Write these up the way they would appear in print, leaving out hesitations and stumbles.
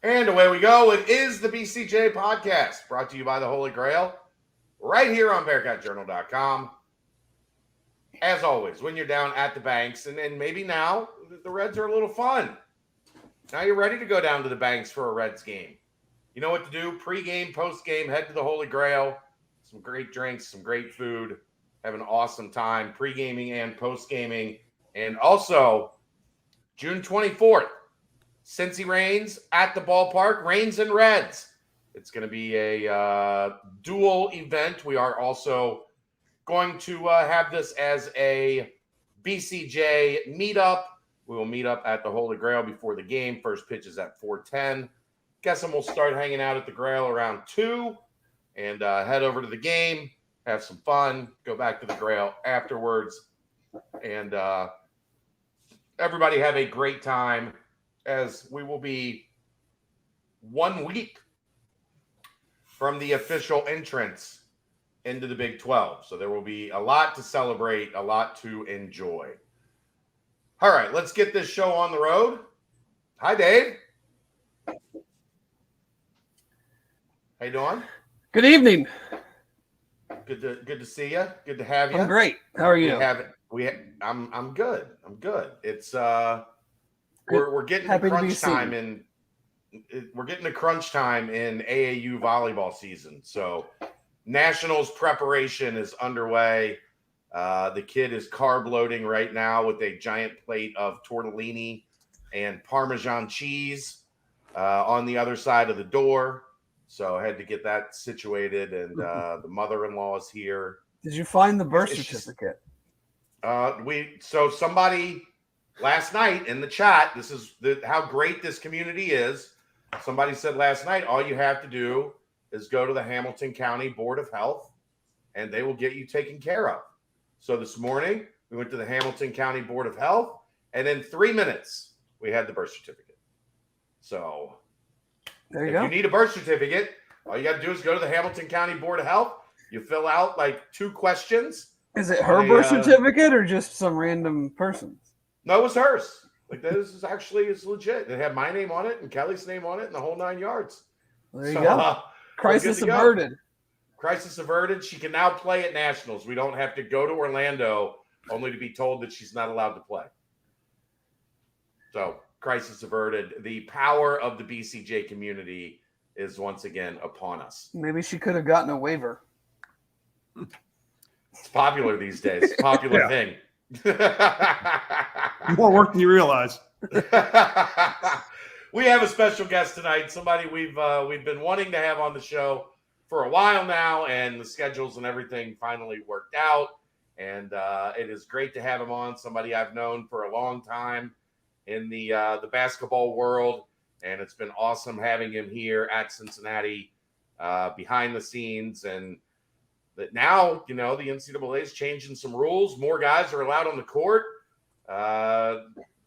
And away we go. It is the BCJ podcast brought to you by the Holy Grail right here on BearcatJournal.com. As always, when you're down at the banks, and then maybe now the Reds are a little fun. Now you're ready to go down to the banks for a Reds game. You know what to do. Pre-game, post-game, head to the Holy Grail. Some great drinks, some great food. Have an awesome time pre-gaming and post-gaming. And also, June 24th, Cincy Reigns at the ballpark, Reigns and Reds. It's going to be a dual event. We are also going to have this as a BCJ meetup. We will meet up at the Holy Grail before the game. First pitch is at 4:10. Guessing we'll start hanging out at the Grail around 2 and head over to the game, have some fun, go back to the Grail afterwards, and everybody have a great time, as we will be 1 week from the official entrance into the Big 12. So there will be a lot to celebrate, a lot to enjoy. All right, let's get this show on the road. Hi, Dave. How you doing? Good evening. Good to see you. Good to have you. I'm great. How are you? I'm good. I'm good. It's we're getting to crunch time in AAU volleyball season. So Nationals preparation is underway. The kid is carb loading right now with a giant plate of tortellini and Parmesan cheese on the other side of the door. So I had to get that situated, and the mother-in-law is here. Did you find the birth certificate? Somebody last night in the chat, this is how great this community is. Somebody said last night, all you have to do is go to the Hamilton County Board of Health, and they will get you taken care of. So this morning, we went to the Hamilton County Board of Health, and in 3 minutes, we had the birth certificate. So there you go. If you need a birth certificate, all you got to do is go to the Hamilton County Board of Health. You fill out like 2 questions. Is it her birth certificate or just some random person's? No, it was hers. Like, this is actually legit. They have my name on it and Kelly's name on it and the whole 9 yards. There you go. Crisis averted. Crisis averted. She can now play at Nationals. We don't have to go to Orlando only to be told that she's not allowed to play. So, crisis averted. The power of the BCJ community is once again upon us. Maybe she could have gotten a waiver. It's popular these days. It's a popular thing. More work than you realize. We have a special guest tonight. Somebody we've been wanting to have on the show for a while now, and the schedules and everything finally worked out. And it is great to have him on. Somebody I've known for a long time in the basketball world, and it's been awesome having him here at Cincinnati behind the scenes. And that now, the NCAA is changing some rules. More guys are allowed on the court.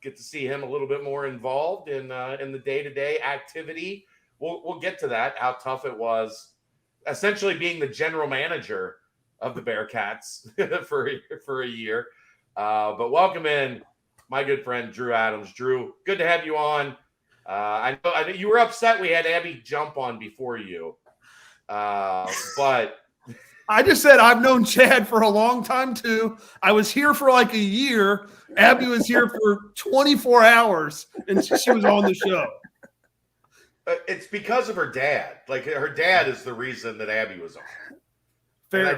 Get to see him a little bit more involved in the day-to-day activity. We'll get to that, how tough it was, essentially being the general manager of the Bearcats for a year. But welcome in my good friend, Drew Adams. Drew, good to have you on. I know you were upset we had Abby jump on before you. But I just said I've known Chad for a long time, too. I was here for like a year. Abby was here for 24 hours, and she was on the show. It's because of her dad. Like, her dad is the reason that Abby was on. Fair. And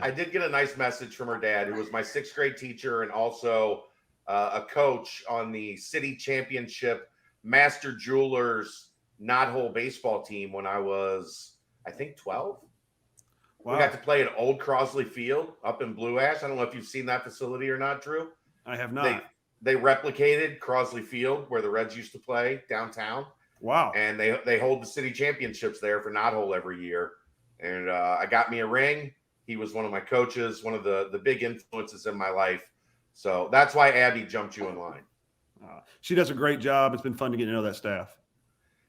I did get a nice message from her dad, who was my 6th grade teacher and also a coach on the city championship Master Jewelers knot-hole baseball team when I was, I think, 12. Wow. We got to play at Old Crosley Field up in Blue Ash. I don't know if you've seen that facility or not, Drew. I have not. They replicated Crosley Field where the Reds used to play downtown. Wow. And they hold the city championships there for knot-hole every year. And I got me a ring. He was one of my coaches, one of the big influences in my life. So that's why Abby jumped you in line. She does a great job. It's been fun to get to know that staff.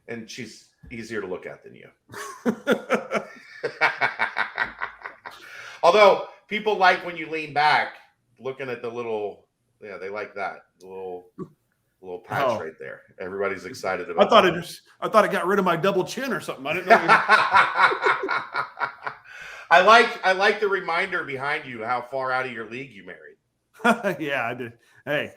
And she's easier to look at than you. Although people like when you lean back, looking at the little, they like that. The A little patch Oh. right there. Everybody's excited I about thought that. I thought it got rid of my double chin or something. I didn't know. I like the reminder behind you how far out of your league you married. Yeah, I did. Hey,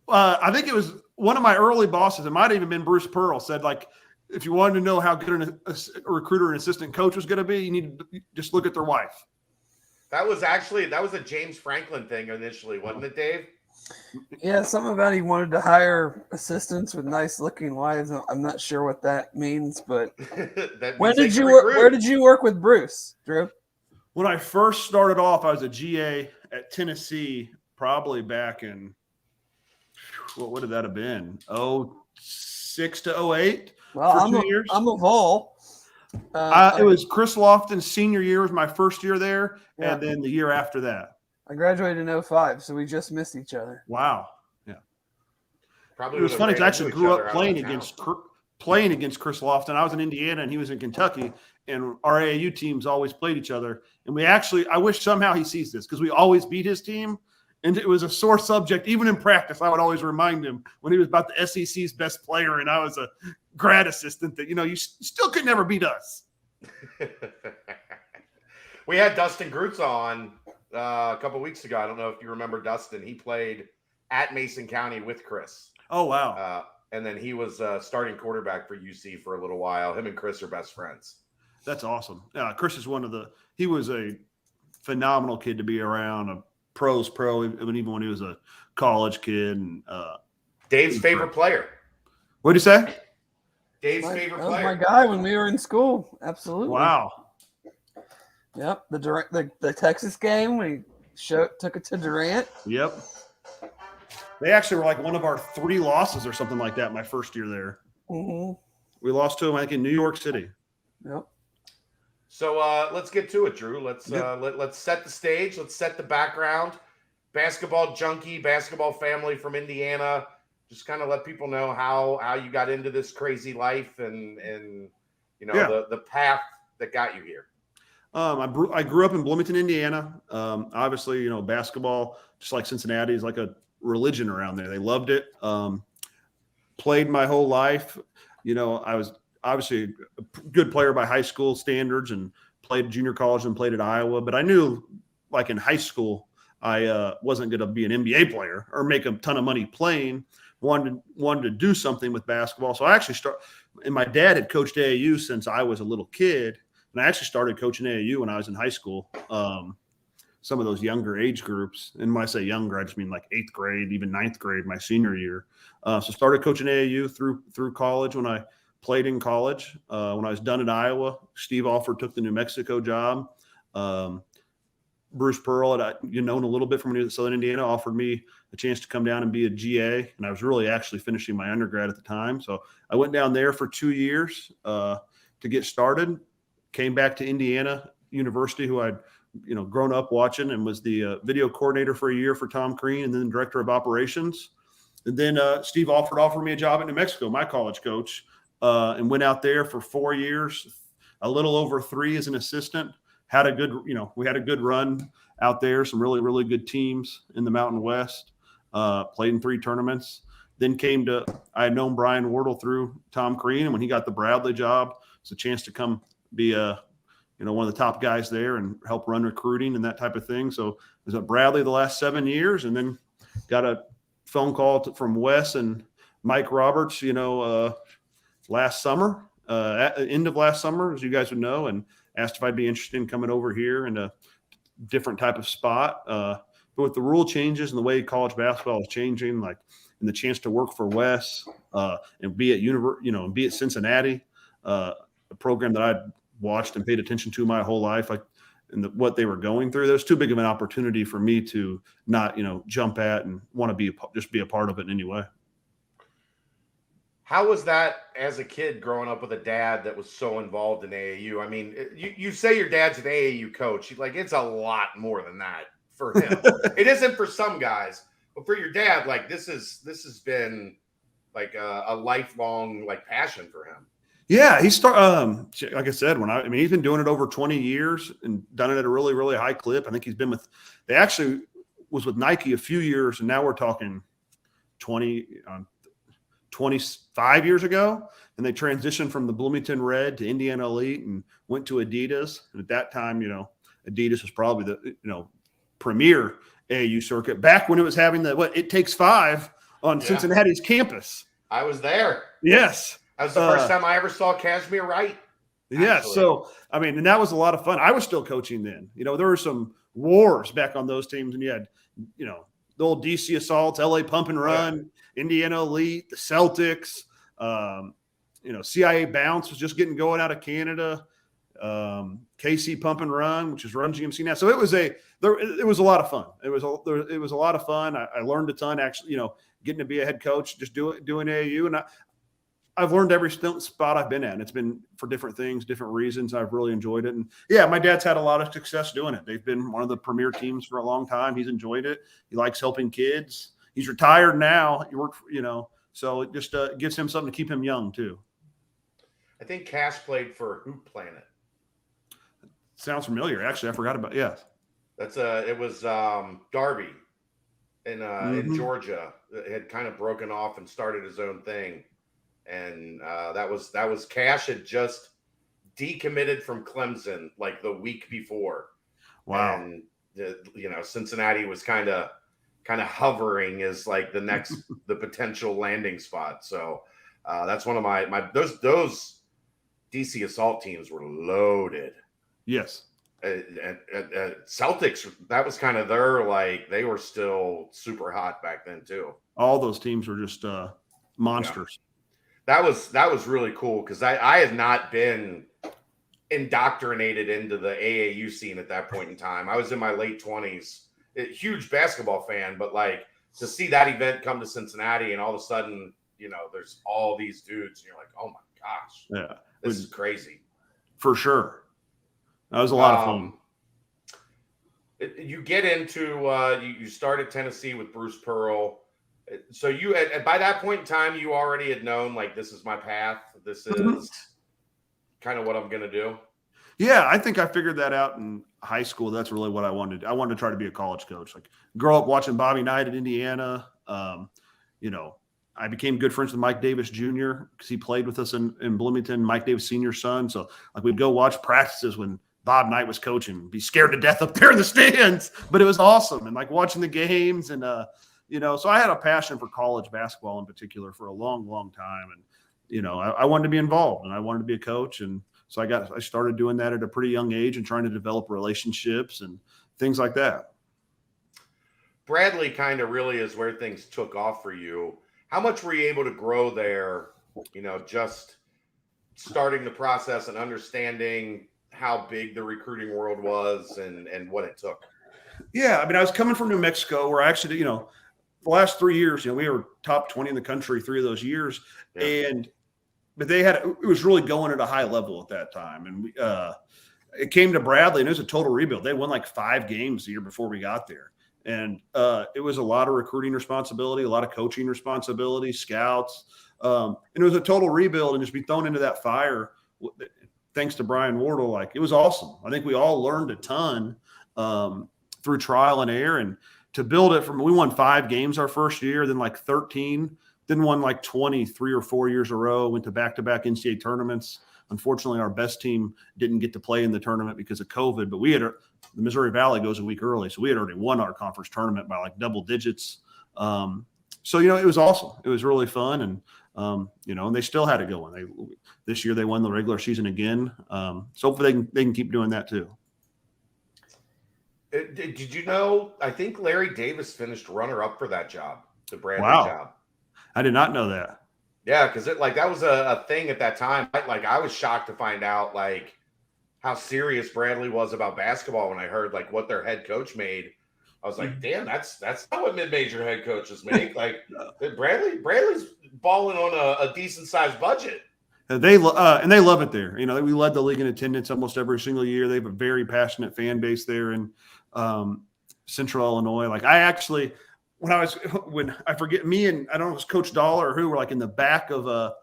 I think it was one of my early bosses. It might have even been Bruce Pearl said, like, if you wanted to know how good a recruiter and assistant coach was going to be, you need to just look at their wife. That was a James Franklin thing initially, wasn't it, Dave? Yeah, something about he wanted to hire assistants with nice looking wives. I'm not sure what that means, but That where means they did can you work? recruit. Where did you work with Bruce, Drew? When I first started off, I was a GA at Tennessee, probably back in what would that have been? 06 to 08 Well, for 2 years. I'm a Vol. It was Chris Lofton's senior year was my first year there, Yeah. and then the year after that. I graduated in 05, so we just missed each other. Wow. Yeah. Probably It was would have funny because I ran actually into grew each up other out playing of town. against Chris Lofton. I was in Indiana and he was in Kentucky, and our AAU teams always played each other. And I wish somehow he sees this because we always beat his team. And it was a sore subject. Even in practice, I would always remind him when he was about the SEC's best player and I was a grad assistant that, you still could never beat us. We had Dustin Grutz on a couple weeks ago. I don't know if you remember Dustin. He played at Mason County with Chris. Oh, wow. And then he was starting quarterback for UC for a little while. Him and Chris are best friends. That's awesome. Chris is he was a phenomenal kid to be around, a pro's pro, even when he was a college kid. And Dave's favorite player. What did you say? Dave's favorite That was player. my guy when we were in school. Absolutely. Wow. Yep. The Texas game, we took it to Durant. Yep. They actually were like one of our 3 losses or something like that my first year there. Mm-hmm. We lost to them, I think, in New York City. Yep. So let's get to it, Drew. Let's set the stage. Let's set the background. Basketball junkie, basketball family from Indiana. Just kind of let people know how you got into this crazy life and the path that got you here. I grew up in Bloomington, Indiana. Obviously, basketball, just like Cincinnati, is like a religion around there. They loved it. Played my whole life. I was obviously a good player by high school standards and played junior college and played at Iowa. But I knew, like in high school, I wasn't going to be an NBA player or make a ton of money playing. Wanted to do something with basketball. So I actually and my dad had coached AAU since I was a little kid. And I actually started coaching AAU when I was in high school. Some of those younger age groups. And when I say younger, I just mean like 8th grade, even 9th grade, my senior year. So started coaching AAU through college when I played in college. When I was done at Iowa, Steve Alford took the New Mexico job. Bruce Pearl, known a little bit from when he was at Southern Indiana, offered me a chance to come down and be a GA. And I was really actually finishing my undergrad at the time. So I went down there for 2 years to get started. Came back to Indiana University, who I'd grown up watching, and was the video coordinator for a year for Tom Crean, and then director of operations. And then Steve Alford offered me a job at New Mexico, my college coach, and went out there for 4 years, a little over 3 as an assistant. Had a good, we had a good run out there, some really, really good teams in the Mountain West, played in 3 tournaments. Then I had known Brian Wardle through Tom Crean, and when he got the Bradley job, it's a chance to come be one of the top guys there and help run recruiting and that type of thing. So I was at Bradley the last 7 years, and then got a phone call from Wes and Mike Roberts, last summer, at the end of last summer, as you guys would know, and asked if I'd be interested in coming over here in a different type of spot. But with the rule changes and the way college basketball is changing, like, and the chance to work for Wes and be at be at Cincinnati, a program that I'd watched and paid attention to my whole life, and what they were going through, there's too big of an opportunity for me to not, jump at and want to just be a part of it in any way. How was that as a kid growing up with a dad that was so involved in AAU? I mean, you say your dad's an AAU coach. Like, it's a lot more than that for him. It isn't for some guys, but for your dad, like, this has been like a lifelong passion for him. Yeah, like I said, he's been doing it over 20 years and done it at a really, really high clip. I think he's been they actually was with Nike a few years, and now we're talking 20, 25 years ago, and they transitioned from the Bloomington Red to Indiana Elite and went to Adidas. And at that time, Adidas was probably the premier AAU circuit back when it was having It Takes Five on Cincinnati's campus. I was there. Yes. That was the first time I ever saw Kashmir Wright. Yeah. So, and that was a lot of fun. I was still coaching then. There were some wars back on those teams, and you had, the old DC Assaults, LA Pump and Run, Indiana Elite, the Celtics, CIA Bounce was just getting going out of Canada, KC Pump and Run, which is Run GMC now. So it was a lot of fun. It was a lot of fun. I learned a ton, actually, getting to be a head coach, just doing AAU. And I've learned every spot I've been at. And it's been for different things, different reasons. I've really enjoyed it. And yeah, my dad's had a lot of success doing it. They've been one of the premier teams for a long time. He's enjoyed it. He likes helping kids. He's retired now. He worked, so it just gives him something to keep him young too. I think Cash played for Hoop Planet. Sounds familiar. Actually, I forgot about. Yeah, it was Darby in Georgia. It had kind of broken off and started his own thing, and that was Cash had just decommitted from Clemson like the week before. Wow. And Cincinnati was kind of hovering as like the potential landing spot. So that's one of my those DC Assault teams were loaded. Yes. Celtics, that was kind of they were still super hot back then too. All those teams were just monsters. Yeah. That was really cool because I had not been indoctrinated into the AAU scene at that point in time. I was in my late 20s, huge basketball fan, but to see that event come to Cincinnati and all of a sudden, there's all these dudes and you're like, oh my gosh, yeah, this is crazy. For sure. That was a lot of fun. You get into you start at Tennessee with Bruce Pearl. So you by that point in time, you already had known this is my path. This is kind of what I'm going to do. Yeah, I think I figured that out in high school. That's really what I wanted. I wanted to try to be a college coach. Grow up watching Bobby Knight at Indiana. I became good friends with Mike Davis Jr. because he played with us in Bloomington, Mike Davis Sr.'s son. So we'd go watch practices when Bob Knight was coaching, be scared to death up there in the stands, but it was awesome. And watching the games and, so I had a passion for college basketball in particular for a long, long time. And, I wanted to be involved and I wanted to be a coach. And so I started doing that at a pretty young age and trying to develop relationships and things like that. Bradley kind of really is where things took off for you. How much were you able to grow there, just starting the process and understanding how big the recruiting world was and what it took? Yeah, I was coming from New Mexico where actually, the last 3 years, we were top 20 in the country 3 of those years. Yeah. But it was really going at a high level at that time. And it came to Bradley and it was a total rebuild. They won 5 games the year before we got there. And it was a lot of recruiting responsibility, a lot of coaching responsibility, scouts. And it was a total rebuild and just be thrown into that fire. Thanks to Brian Wardle, it was awesome. I think we all learned a ton through trial and error. And to build it we won 5 games our first year, then 13, then won 20, 3 or 4 years in a row, went to back-to-back NCAA tournaments. Unfortunately, our best team didn't get to play in the tournament because of COVID, but the Missouri Valley goes a week early. So we had already won our conference tournament by double digits. So, it was awesome. It was really fun. And, and they still had it going. This year they won the regular season again. So hopefully they can keep doing that too. Did you know, I think Larry Davis finished runner-up for that job, the Bradley job. I did not know that. Yeah, because that was a thing at that time. I was shocked to find out how serious Bradley was about basketball when I heard what their head coach made. I was like, damn, that's not what mid-major head coaches make. Bradley's balling on a decent sized budget. And they love it there. We led the league in attendance almost every single year. They have a very passionate fan base there in Central Illinois. I actually, when I forget, me and I don't know if it was Coach Dollar or who were in the back of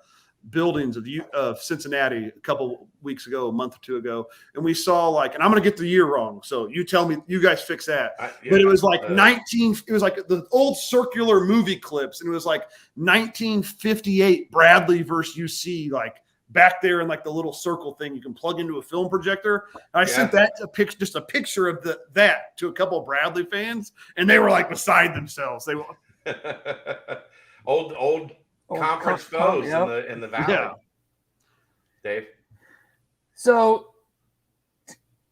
buildings of Cincinnati a couple weeks ago, a month or two ago, and we saw like, and I'm going to get the year wrong, so you tell me, you guys fix that. But it was like it was like the old circular movie clips, and it was like 1958 Bradley versus UC, like back there in like the little circle thing you can plug into a film projector. And I sent that just a picture of that to a couple of Bradley fans, and they were like beside themselves. They were old conference foes in the Valley. Yeah. Dave. So,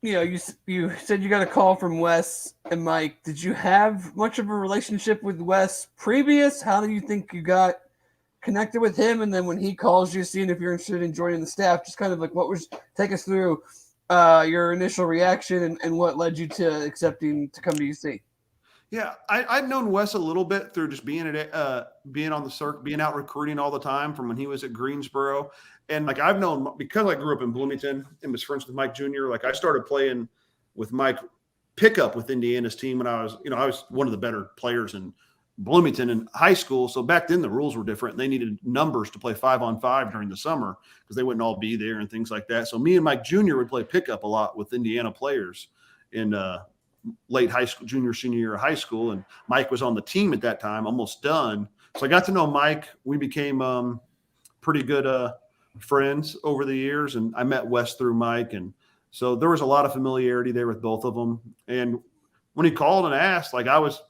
you said you got a call from Wes and Mike. Did you have much of a relationship with Wes previous? How do you think you got connected with him? And then when he calls you, seeing if you're interested in joining the staff, just kind of like take us through your initial reaction and what led you to accepting to come to UC. Yeah, I'd known Wes a little bit through just being on the circuit, being out recruiting all the time from when he was at Greensboro. And like I've known, because I grew up in Bloomington and was friends with Mike Jr., like I started playing with Mike pickup with Indiana's team when I was one of the better players in Bloomington in high school. So back then the rules were different. They needed numbers to play 5-on-5 during the summer because they wouldn't all be there and things like that. So me and Mike Jr. would play pickup a lot with Indiana players in late high school, junior, senior year of high school. And Mike was on the team at that time, almost done. So I got to know Mike. We became pretty good friends over the years. And I met Wes through Mike. And so there was a lot of familiarity there with both of them. And when he called and asked, like I was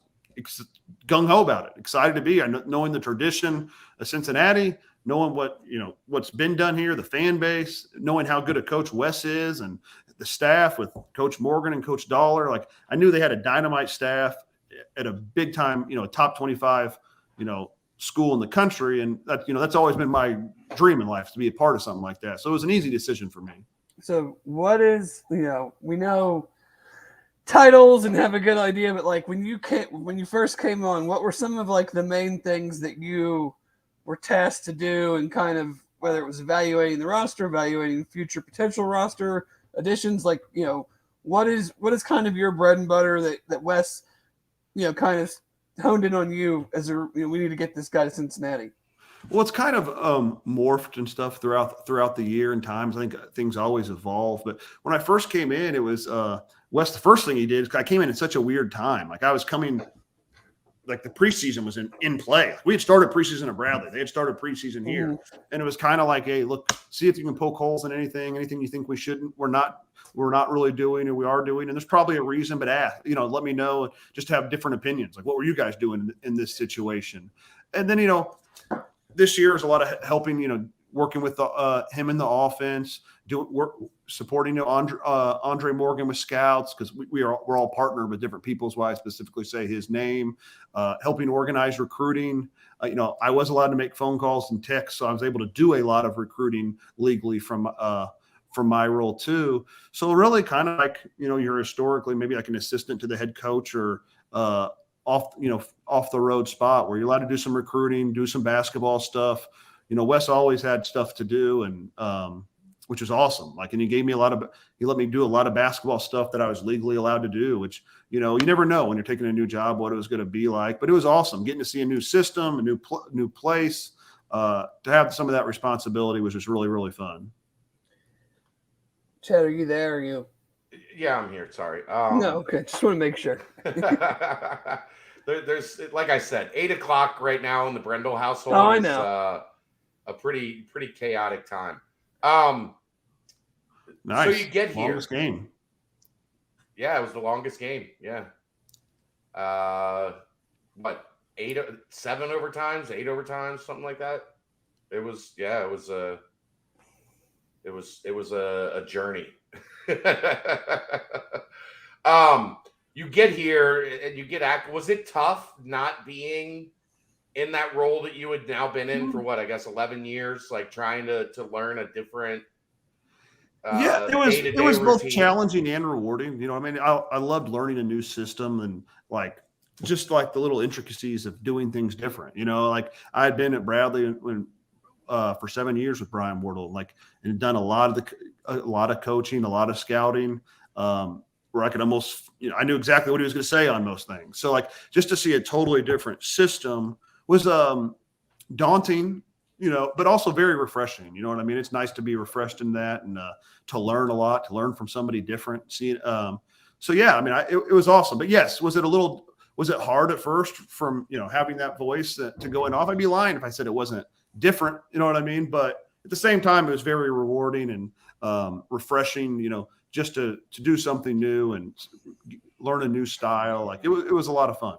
gung-ho about it, excited to be, knowing the tradition of Cincinnati, knowing what's been done here, the fan base, knowing how good a coach Wes is, and the staff with Coach Morgan and Coach Dollar. Like I knew they had a dynamite staff at a big time, top 25, school in the country. And that, that's always been my dream in life, to be a part of something like that. So it was an easy decision for me. So what is, we know titles and have a good idea, but like when you first came on, what were some of like the main things that you were tasked to do, and kind of whether it was evaluating the roster, evaluating future potential roster additions, like, what is kind of your bread and butter that Wes, kind of honed in on you as we need to get this guy to Cincinnati? Well, it's kind of morphed and stuff throughout the year and times. I think things always evolve. But when I first came in, it was Wes. The first thing he did is I came in at such a weird time. Like I was coming, like the preseason was in play. We had started preseason at Bradley. They had started preseason here. Mm-hmm. And it was kind of like, hey, look, see if you can poke holes in anything you think we shouldn't. We're not really doing, or we are doing. And there's probably a reason, but let me know. Just have different opinions. Like, what were you guys doing in this situation? And then, this year is a lot of helping, working with him in the offense, supporting Andre Morgan with scouts, because we're all partnered with different people. Is why I specifically say his name. Helping organize recruiting. I was allowed to make phone calls and texts, so I was able to do a lot of recruiting legally from my role too. So really, kind of like you're historically maybe like an assistant to the head coach, or off the road spot where you're allowed to do some recruiting, do some basketball stuff. Wes always had stuff to do, and which was awesome. Like, and he let me do a lot of basketball stuff that I was legally allowed to do, which, you never know when you're taking a new job, what it was going to be like, but it was awesome getting to see a new system, a new place, to have some of that responsibility was just really, really fun. Chad, are you there? Are you? Yeah, I'm here. Sorry. No. Okay. Just want to make sure. There's, like I said, 8:00 right now in the Brendel household. Oh, I know. A pretty chaotic time. Nice. So you get here. Longest game. Yeah, it was the longest game. Yeah. 7 overtimes, 8 overtimes, something like that. It was a journey. You get here and you get was it tough not being in that role that you had now been in for 11 years, like trying to learn a different it was both challenging and rewarding. I loved learning a new system, and like just like the little intricacies of doing things different. Like I had been at Bradley for 7 years with Brian Wardle, and done a lot of coaching, a lot of scouting, where I could almost, I knew exactly what he was going to say on most things. So just to see a totally different system was daunting but also very refreshing. You know what I mean? It's nice to be refreshed in that and to learn a lot, to learn from somebody different. So yeah, I mean, it was awesome. But yes, was it hard at first from, having that voice to going off? I'd be lying if I said it wasn't different. You know what I mean? But at the same time, it was very rewarding and refreshing, just to do something new and learn a new style. Like it was a lot of fun.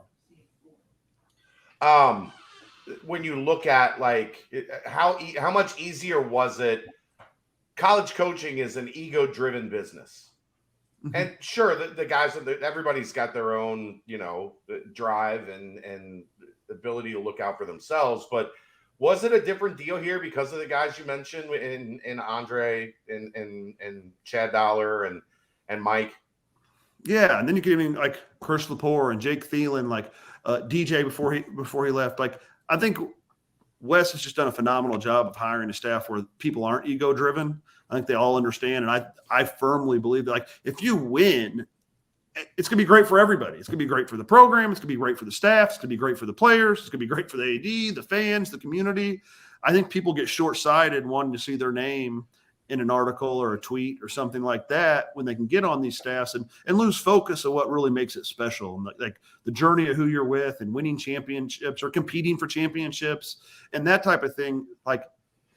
When you look at how much easier was it? College coaching is an ego-driven business, and sure, the guys, everybody's got their own, drive and ability to look out for themselves. But was it a different deal here because of the guys you mentioned in Andre and Chad Dollar and Mike? Yeah, and then you could even like Chris Lepore and Jake Thielen, like DJ before he left. Like I think Wes has just done a phenomenal job of hiring a staff where people aren't ego driven. I think they all understand, and I firmly believe that like if you win, it's gonna be great for everybody. It's gonna be great for the program. It's gonna be great for the staff. It's gonna be great for the players. It's gonna be great for the AD, the fans, the community. I think people get short sighted wanting to see their name in an article or a tweet or something like that when they can get on these staffs and lose focus of what really makes it special. And like the journey of who you're with and winning championships or competing for championships and that type of thing, like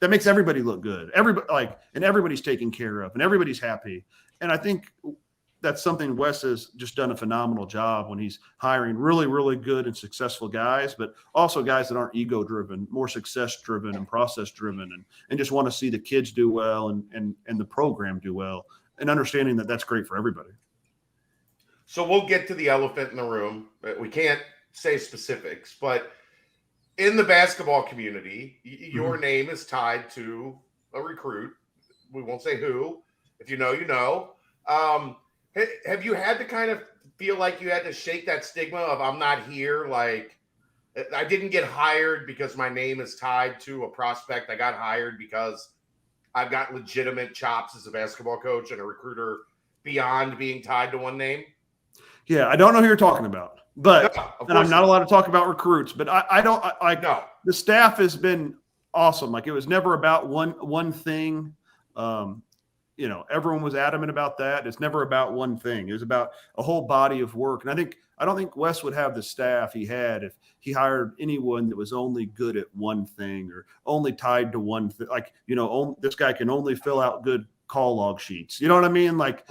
that makes everybody look good. And everybody's taken care of and everybody's happy. And I think that's something Wes has just done a phenomenal job when he's hiring really, really good and successful guys, but also guys that aren't ego driven, more success driven and process driven, and just want to see the kids do well and the program do well, and understanding that that's great for everybody. So we'll get to the elephant in the room. We can't say specifics, but in the basketball community, your name is tied to a recruit. We won't say who. If you know, you know. Have you had to kind of feel like you had to shake that stigma of I'm not here? Like I didn't get hired because my name is tied to a prospect. I got hired because I've got legitimate chops as a basketball coach and a recruiter beyond being tied to one name. Yeah, I don't know who you're talking about, but and I'm not allowed to talk about recruits. But I don't like. No. The staff has been awesome. Like it was never about one thing. Everyone was adamant about that. It's never about one thing. It was about a whole body of work. And I don't think Wes would have the staff he had if he hired anyone that was only good at one thing or only tied to one thing. Like, this guy can only fill out good call log sheets. You know what I mean? Like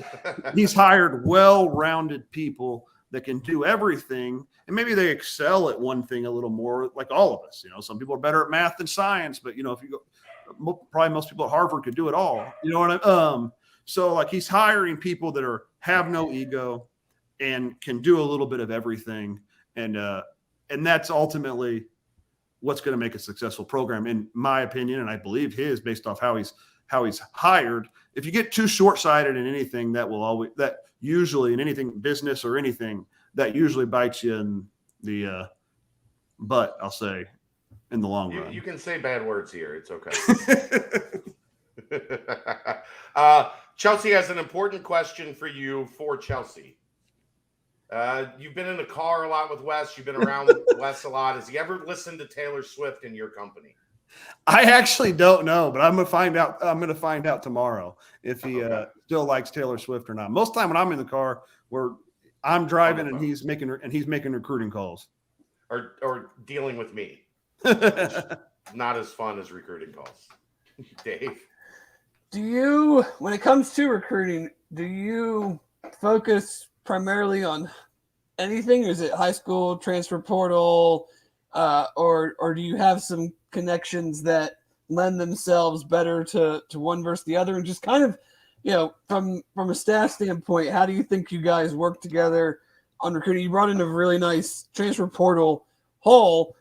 he's hired well-rounded people that can do everything. And maybe they excel at one thing a little more, like all of us. Some people are better at math than science, but if you go, probably most people at Harvard could do it all. You know what I mean? So like he's hiring people that have no ego and can do a little bit of everything. And that's ultimately what's going to make a successful program, in my opinion. And I believe his, based off how he's hired. If you get too short-sighted in anything, that usually in anything, business or anything, that usually bites you in the butt, I'll say, in the long run. You can say bad words here. It's okay. Chelsea has an important question for you for Chelsea. You've been in the car a lot with Wes. You've been around Wes a lot. Has he ever listened to Taylor Swift in your company? I actually don't know, but I'm going to find out tomorrow if he still likes Taylor Swift or not. Most of the time when I'm in the car, where I'm driving and he's making recruiting calls or dealing with me. Not as fun as recruiting calls. Dave, when it comes to recruiting, do you focus primarily on anything? Is it high school, transfer portal, or do you have some connections that lend themselves better to one versus the other? And just kind of, from a staff standpoint, how do you think you guys work together on recruiting? You brought in a really nice transfer portal haul.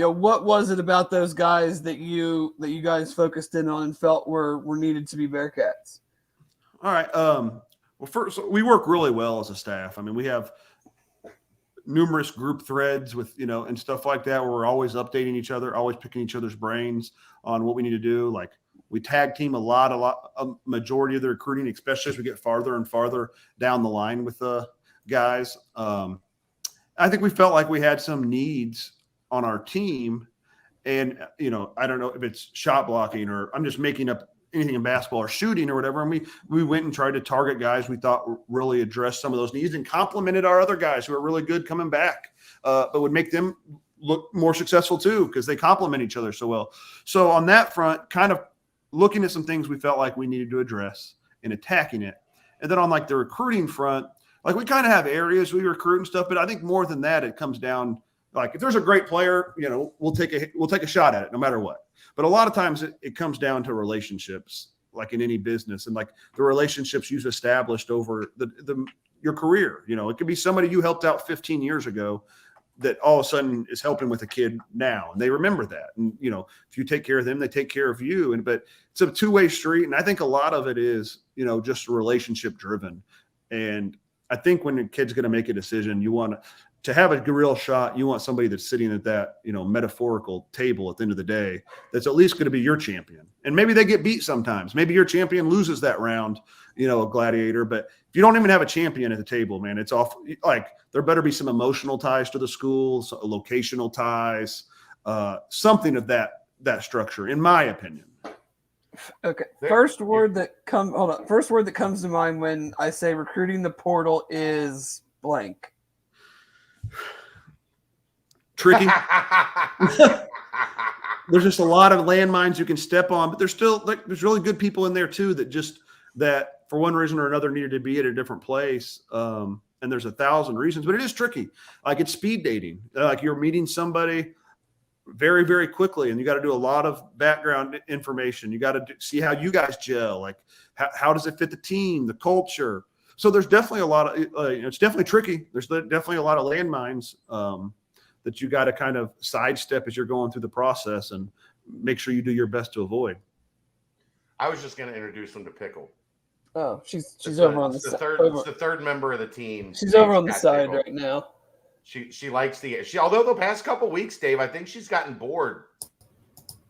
What was it about those guys that you guys focused in on and felt were needed to be Bearcats? All right. Well, first, we work really well as a staff. I mean, we have numerous group threads with, and stuff like that, where we're always updating each other, always picking each other's brains on what we need to do. Like we tag team a majority of the recruiting, especially as we get farther and farther down the line with the guys. I think we felt like we had some needs on our team, And, I don't know if it's shot blocking or I'm just making up anything in basketball or shooting or whatever. And we went and tried to target guys we thought really addressed some of those needs and complimented our other guys who are really good coming back, but would make them look more successful too, because they complement each other so well. So on that front, kind of looking at some things we felt like we needed to address and attacking it. And then on like the recruiting front, like we kind of have areas we recruit and stuff, but I think more than that, it comes down like if there's a great player, we'll take a shot at it no matter what. But a lot of times it comes down to relationships, like in any business, and like the relationships you've established over your career. It could be somebody you helped out 15 years ago that all of a sudden is helping with a kid now, and they remember that. And if you take care of them, they take care of you. But it's a two-way street, and I think a lot of it is just relationship driven. And I think when a kid's going to make a decision, you want to have a real shot. You want somebody that's sitting at that metaphorical table at the end of the day that's at least going to be your champion. And maybe they get beat sometimes. Maybe your champion loses that round, a gladiator. But if you don't even have a champion at the table, man, it's off. Like there better be some emotional ties to the school, so locational ties, something of that structure, in my opinion. Okay. First word that comes to mind when I say recruiting the portal is blank. Tricky. There's just a lot of landmines you can step on, but there's still there's really good people in there too that for one reason or another needed to be at a different place. And there's 1,000 reasons, but it is tricky. Like it's speed dating. Like you're meeting somebody very, very quickly, and you got to do a lot of background information. You got to see how you guys gel. Like how does it fit the team, the culture? So there's definitely a lot of it's definitely tricky. There's definitely a lot of landmines that you got to kind of sidestep as you're going through the process and make sure you do your best to avoid. I was just going to introduce him to Pickle. Oh, she's over on the side. It's the third member of the team. She's over on the side right now. She likes although the past couple weeks, Dave, I think she's gotten bored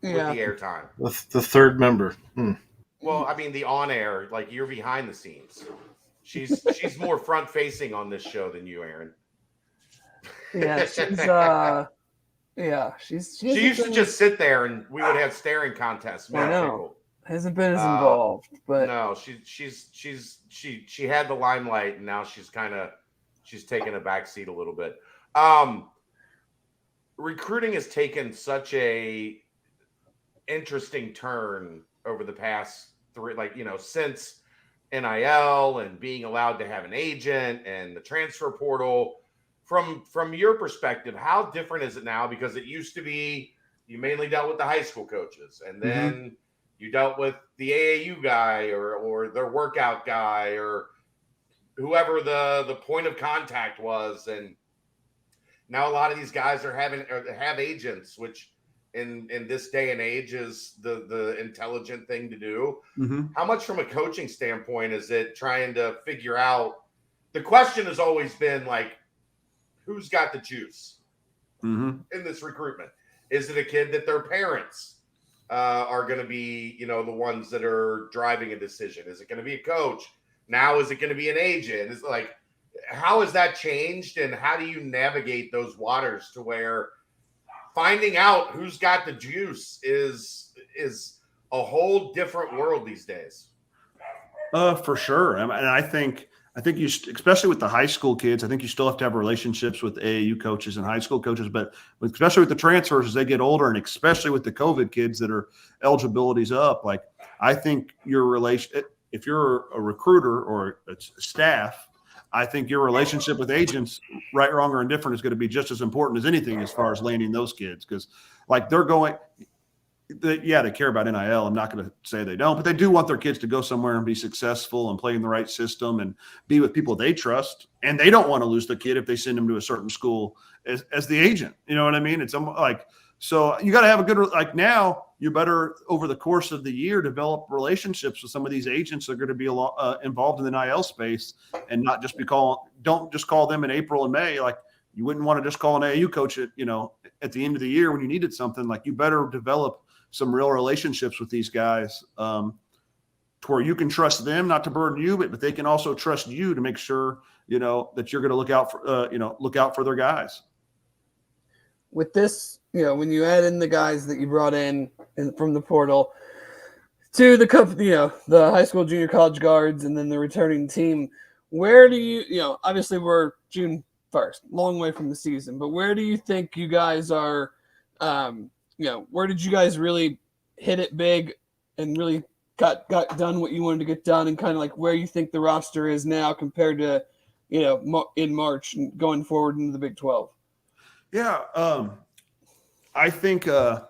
with the airtime. The third member. Well, I mean the on air, like you're behind the scenes. She's more front facing on this show than you, Aaron. Yeah, she used to just sit there and we would have staring contests. I know. Hasn't been as involved, but no, she had the limelight, and now she's taken a back seat a little bit. Recruiting has taken such a interesting turn over the past since NIL and being allowed to have an agent and the transfer portal. From your perspective, how different is it now? Because it used to be you mainly dealt with the high school coaches, and then you dealt with the AAU guy or their workout guy or whoever the point of contact was. And now a lot of these guys have agents, which in this day and age is the intelligent thing to do. How much from a coaching standpoint is it trying to figure out? The question has always been like, who's got the juice in this recruitment? Is it a kid that their parents are going to be, the ones that are driving a decision? Is it going to be a coach? Now, is it going to be an agent? Is like, how has that changed? And how do you navigate those waters to where finding out who's got the juice is a whole different world these days? For sure. And I think you, especially with the high school kids, I think you still have to have relationships with AAU coaches and high school coaches, but especially with the transfers as they get older, and especially with the COVID kids that are eligibilities up. Like, I think if you're a recruiter or a staff, I think your relationship with agents, right, wrong, or indifferent, is going to be just as important as anything as far as landing those kids. Because like they care about NIL. I'm not going to say they don't, but they do want their kids to go somewhere and be successful and play in the right system and be with people they trust. And they don't want to lose the kid if they send them to a certain school as the agent. You know what I mean? It's like, so you got to have a good, like now you better over the course of the year, develop relationships with some of these agents that are going to be involved in the NIL space and not just don't just call them in April and May. Like you wouldn't want to just call an AAU coach at the end of the year when you needed something. Like you better develop some real relationships with these guys to where you can trust them, not to burden you, but they can also trust you to make sure, that you're going to look out for their guys. with this, when you add in the guys that you brought in from the portal to the the high school, junior college guards, and then the returning team, where do you, obviously we're June 1st, long way from the season, but where do you think you guys are, where did you guys really hit it big and really got done what you wanted to get done, and kind of like where you think the roster is now compared to, in March and going forward into the Big 12? Yeah. I think, for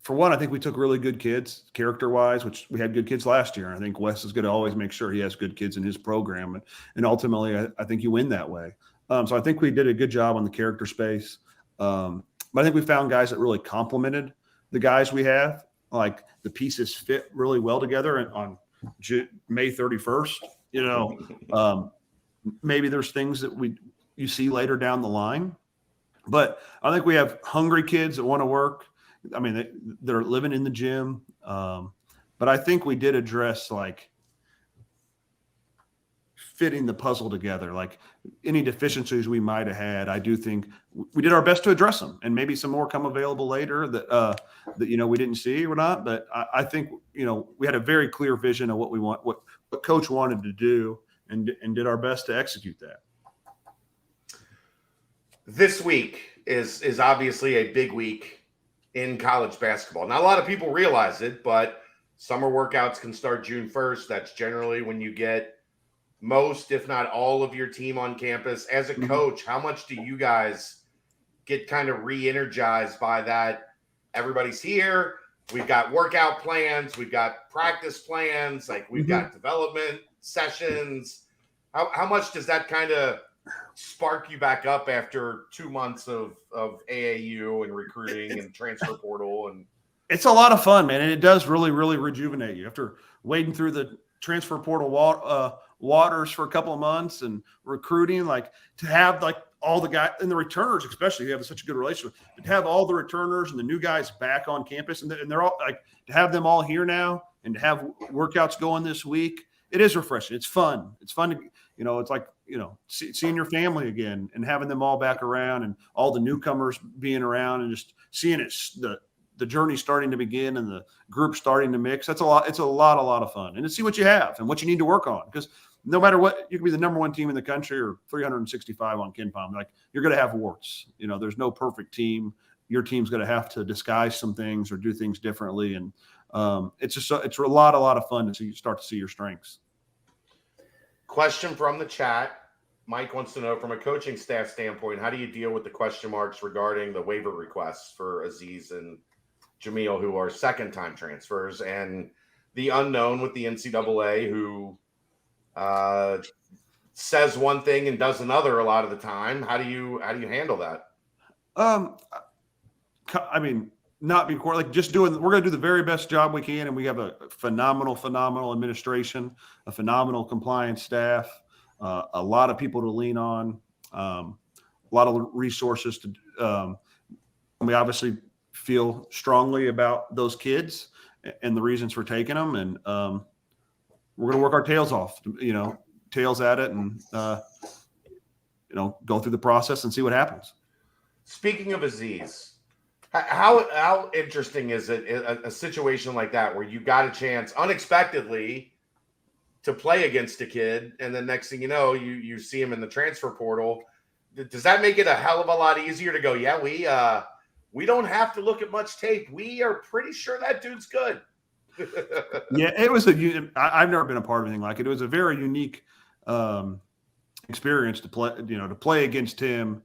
one, I think we took really good kids character-wise, which we had good kids last year. I think Wes is going to always make sure he has good kids in his program. And ultimately, I think you win that way. So I think we did a good job on the character space. But I think we found guys that really complemented the guys we have. Like the pieces fit really well together. And on May 31st, maybe there's things that you see later down the line. But I think we have hungry kids that want to work. I mean, they're living in the gym. But I think we did address like fitting the puzzle together. Like any deficiencies we might have had, I do think we did our best to address them, and maybe some more come available later that we didn't see or not. But I think we had a very clear vision of what we want, what Coach wanted to do, and did our best to execute that. This week is obviously a big week in college basketball. Not a lot of people realize it, but summer workouts can start June 1st. That's generally when you get most, if not all, of your team on campus. As a coach, how much do you guys get kind of re-energized by that? Everybody's here. We've got workout plans. We've got practice plans. Like we've got development sessions. How much does that kind of spark you back up after 2 months of AAU and recruiting and transfer portal? And it's a lot of fun, man. And it does really, really rejuvenate you after wading through the transfer portal waters for a couple of months and recruiting, like to have like all the guys and the returners, especially, you have such a good relationship, but to have all the returners and the new guys back on campus and they're all like, to have them all here now and to have workouts going this week, it is refreshing. It's fun. It's fun to, it's like, seeing your family again and having them all back around and all the newcomers being around and just seeing it, the journey starting to begin and the group starting to mix. That's a lot. It's a lot of fun. And to see what you have and what you need to work on, because no matter what, you can be the number one team in the country or 365 on KenPom. Like you're going to have warts. There's no perfect team. Your team's going to have to disguise some things or do things differently. And it's a lot of fun to start to see your strengths. Question from the chat. Mike wants to know, from a coaching staff standpoint, how do you deal with the question marks regarding the waiver requests for Aziz and Jamil, who are second-time transfers, and the unknown with the NCAA, who says one thing and does another a lot of the time? How do you handle that? I mean, not be like just we're going to do the very best job we can. And we have a phenomenal administration, a phenomenal compliance staff, a lot of people to lean on, a lot of resources to, we obviously feel strongly about those kids and the reasons for taking them. And, we're going to work our tails off, tails at it and, go through the process and see what happens. Speaking of Aziz, how interesting is it, a situation like that where you got a chance unexpectedly to play against a kid, and then next thing you know, you see him in the transfer portal? Does that make it a hell of a lot easier to go, yeah, we don't have to look at much tape. We are pretty sure that dude's good. Yeah, it was I've never been a part of anything like it. It was a very unique experience to play against him.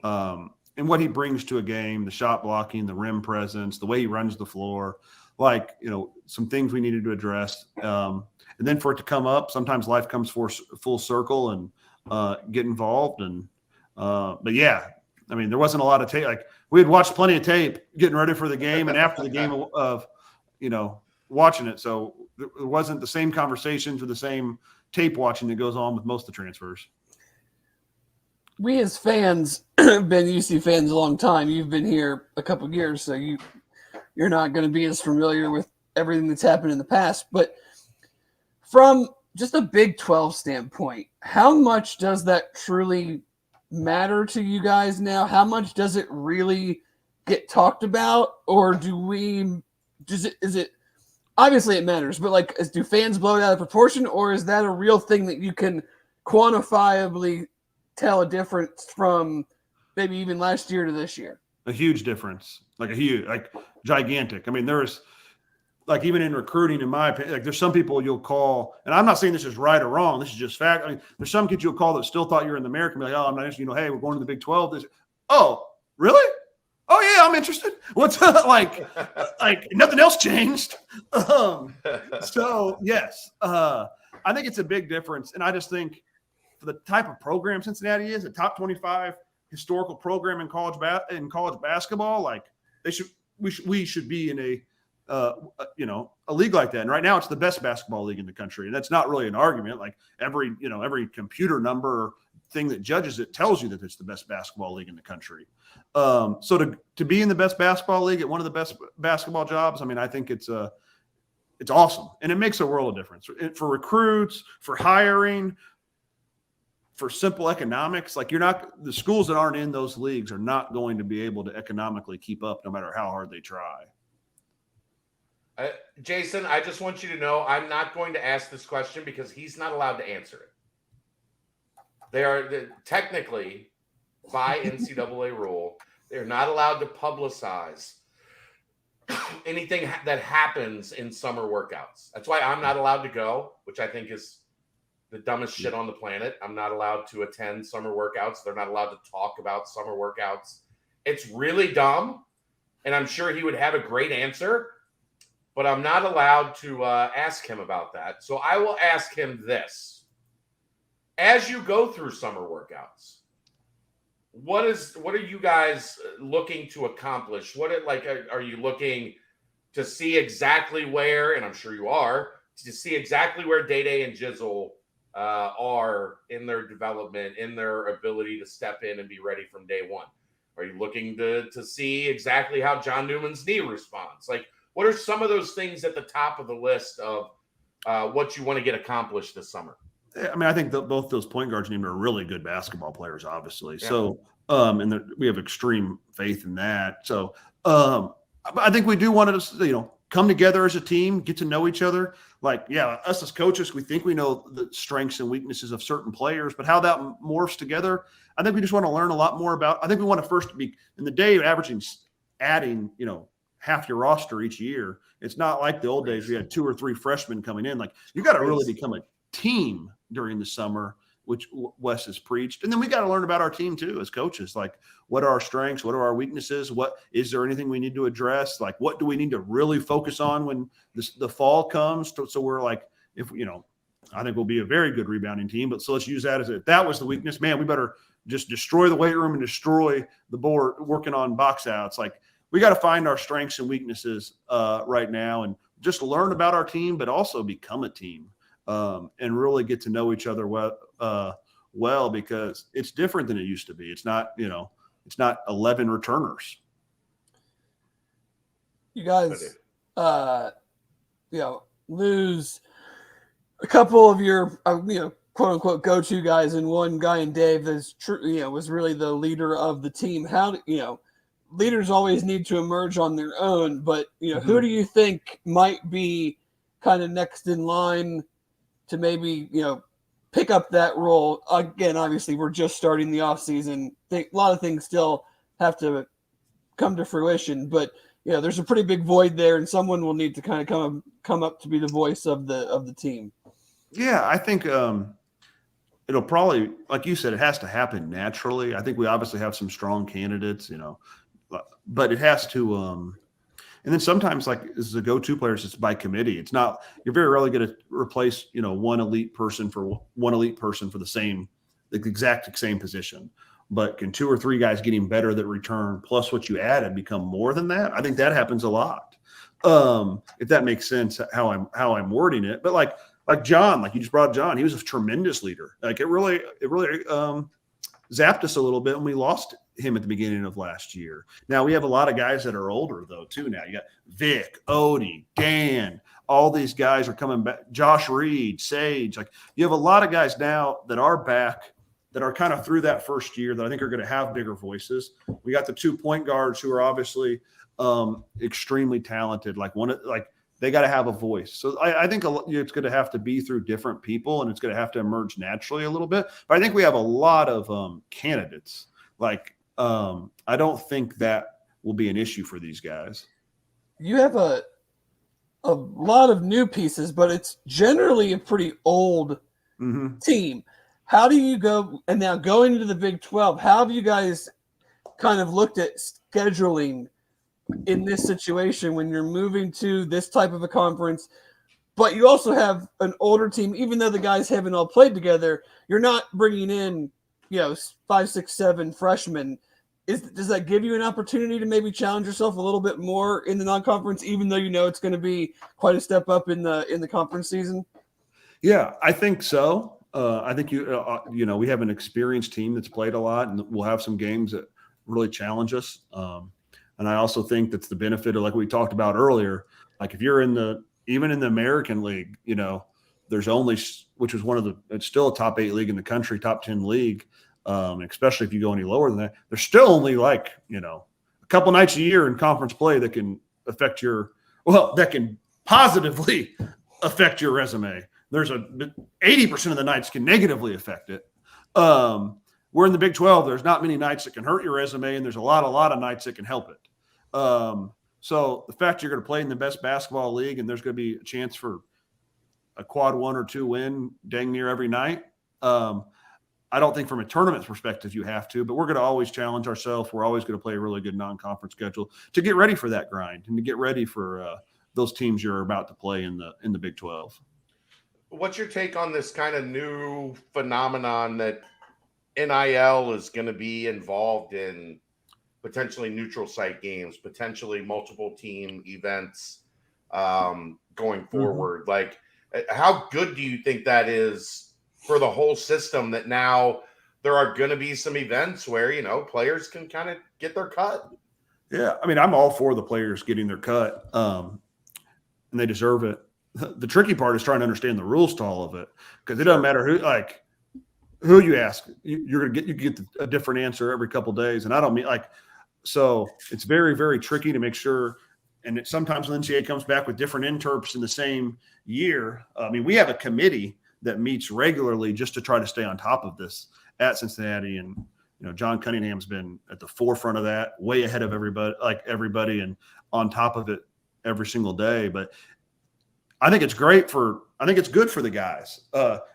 And what he brings to a game, the shot blocking, the rim presence, the way he runs the floor, some things we needed to address. And then for it to come up, sometimes life comes full circle and get involved. And but yeah, I mean, there wasn't a lot of tape. Like we had watched plenty of tape getting ready for the game and after the game of watching it. So it wasn't the same conversations or the same tape watching that goes on with most of the transfers. We as fans have been UC fans a long time. You've been here a couple of years, so you're not going to be as familiar with everything that's happened in the past. But from just a Big 12 standpoint, how much does that truly matter to you guys now? How much does it really get talked about, or is it obviously it matters, but like, do fans blow it out of proportion, or is that a real thing that you can quantifiably tell a difference from maybe even last year to this year? A huge difference, like gigantic. I mean, there's like, even in recruiting, in my opinion, like there's some people you'll call, and I'm not saying this is right or wrong. This is just fact. I mean, there's some kids you'll call that still thought you were in the American, be like, oh, I'm not interested. Hey, we're going to the Big 12. Oh, really? Oh yeah, I'm interested. What's like nothing else changed. So yes, I think it's a big difference. And I just think for the type of program Cincinnati is, a top 25 historical program in college basketball, like we should be in a league like that. And right now it's the best basketball league in the country. And that's not really an argument. Like every computer number or thing that judges it tells you that it's the best basketball league in the country. So to be in the best basketball league at one of the best basketball jobs, I mean, I think it's awesome. And it makes a world of difference for recruits, for hiring, for simple economics. Like the schools that aren't in those leagues are not going to be able to economically keep up no matter how hard they try. Jason, I just want you to know I'm not going to ask this question because he's not allowed to answer it. They are technically, by NCAA rule, they're not allowed to publicize anything that happens in summer workouts. That's why I'm not allowed to go, which I think is the dumbest shit on the planet. I'm not allowed to attend summer workouts. They're not allowed to talk about summer workouts. It's really dumb, and I'm sure he would have a great answer, but I'm not allowed to ask him about that. So I will ask him this. As you go through summer workouts, what are you guys looking to accomplish? Are you looking to see exactly where, and I'm sure you are, to see exactly where Day and Jizzle are in their development, in their ability to step in and be ready from day one? Are you looking to see exactly how John Newman's knee responds? Like, what are some of those things at the top of the list of what you want to get accomplished this summer? I mean, I think both those point guards named are really good basketball players, obviously. Yeah. So, and we have extreme faith in that. So, I think we do want to, come together as a team, get to know each other. Like, yeah, us as coaches, we think we know the strengths and weaknesses of certain players, but how that morphs together, I think we just want to learn a lot more about. I think we want to first be in the day of adding, half your roster each year. It's not like the old days where you had 2 or 3 freshmen coming in. Like, you got to really become a team during the summer, which Wes has preached. And then we got to learn about our team too, as coaches. Like, what are our strengths? What are our weaknesses? Is there anything we need to address? Like, what do we need to really focus on when the fall comes? So we're like, I think we'll be a very good rebounding team, but so let's use that if that was the weakness, man, we better just destroy the weight room and destroy the board working on box outs. Like, we got to find our strengths and weaknesses right now and just learn about our team, but also become a team. And really get to know each other well, because it's different than it used to be. It's not, it's not 11 returners. You guys, lose a couple of your, quote unquote go-to guys, and one guy in Dave that's true, was really the leader of the team. How leaders always need to emerge on their own, but who do you think might be kind of next in line to maybe, pick up that role? Again, obviously, we're just starting the offseason. A lot of things still have to come to fruition, but there's a pretty big void there, and someone will need to kind of come up to be the voice of the team. Yeah, I think it'll probably, like you said, it has to happen naturally. I think we obviously have some strong candidates, but it has to. And then sometimes, like, as a go-to players, it's by committee. It's not, you're very rarely going to replace, one elite person for the exact same position. But can 2 or 3 guys getting better that return plus what you added become more than that? I think that happens a lot. If that makes sense, how I'm wording it. But like John, like you just brought John, he was a tremendous leader. Like it really zapped us a little bit when we lost him at the beginning of last year. Now we have a lot of guys that are older though too. Now you got Vic, Odie, Dan, all these guys are coming back. Josh Reed, Sage, like you have a lot of guys now that are back that are kind of through that first year that I think are going to have bigger voices. We got the 2 point guards who are obviously extremely talented. They got to have a voice. So I think it's going to have to be through different people, and it's going to have to emerge naturally a little bit. But I think we have a lot of candidates. I don't think that will be an issue for these guys. You have a lot of new pieces, but it's generally a pretty old team. How do you go, and now going into the Big 12, how have you guys kind of looked at scheduling in this situation when you're moving to this type of a conference, but you also have an older team, even though the guys haven't all played together, you're not bringing in, 5, 6, 7 freshmen. Does that give you an opportunity to maybe challenge yourself a little bit more in the non-conference, even though it's going to be quite a step up in the conference season? Yeah, I think so. I think we have an experienced team that's played a lot, and we'll have some games that really challenge us. And I also think that's the benefit of, like we talked about earlier, like if you're even in the American League, there's only, which is it's still a top 8 league in the country, top 10 league. Especially if you go any lower than that, there's still only a couple nights a year in conference play that can affect that can positively affect your resume. There's 80% of the nights can negatively affect it. We're in the Big 12. There's not many nights that can hurt your resume, and there's a lot of nights that can help it. So the fact you're going to play in the best basketball league and there's going to be a chance for a quad 1 or 2 win dang near every night. I don't think from a tournament perspective you have to, but we're going to always challenge ourselves. We're always going to play a really good non-conference schedule to get ready for that grind and to get ready for those teams you're about to play in the Big 12. What's your take on this kind of new phenomenon that NIL is going to be involved in potentially neutral site games, potentially multiple team events going forward? Like, how good do you think that is for the whole system, that now there are going to be some events where, players can kind of get their cut? Yeah. I mean, I'm all for the players getting their cut, and they deserve it. The tricky part is trying to understand the rules to all of it, because it doesn't matter who you ask, you get a different answer every couple of days. And I don't mean so it's very, very tricky to make sure. And sometimes when the NCAA comes back with different interps in the same year, I mean, we have a committee that meets regularly just to try to stay on top of this at Cincinnati. And, John Cunningham's been at the forefront of that, way ahead of everybody and on top of it every single day. But I think it's good for the guys.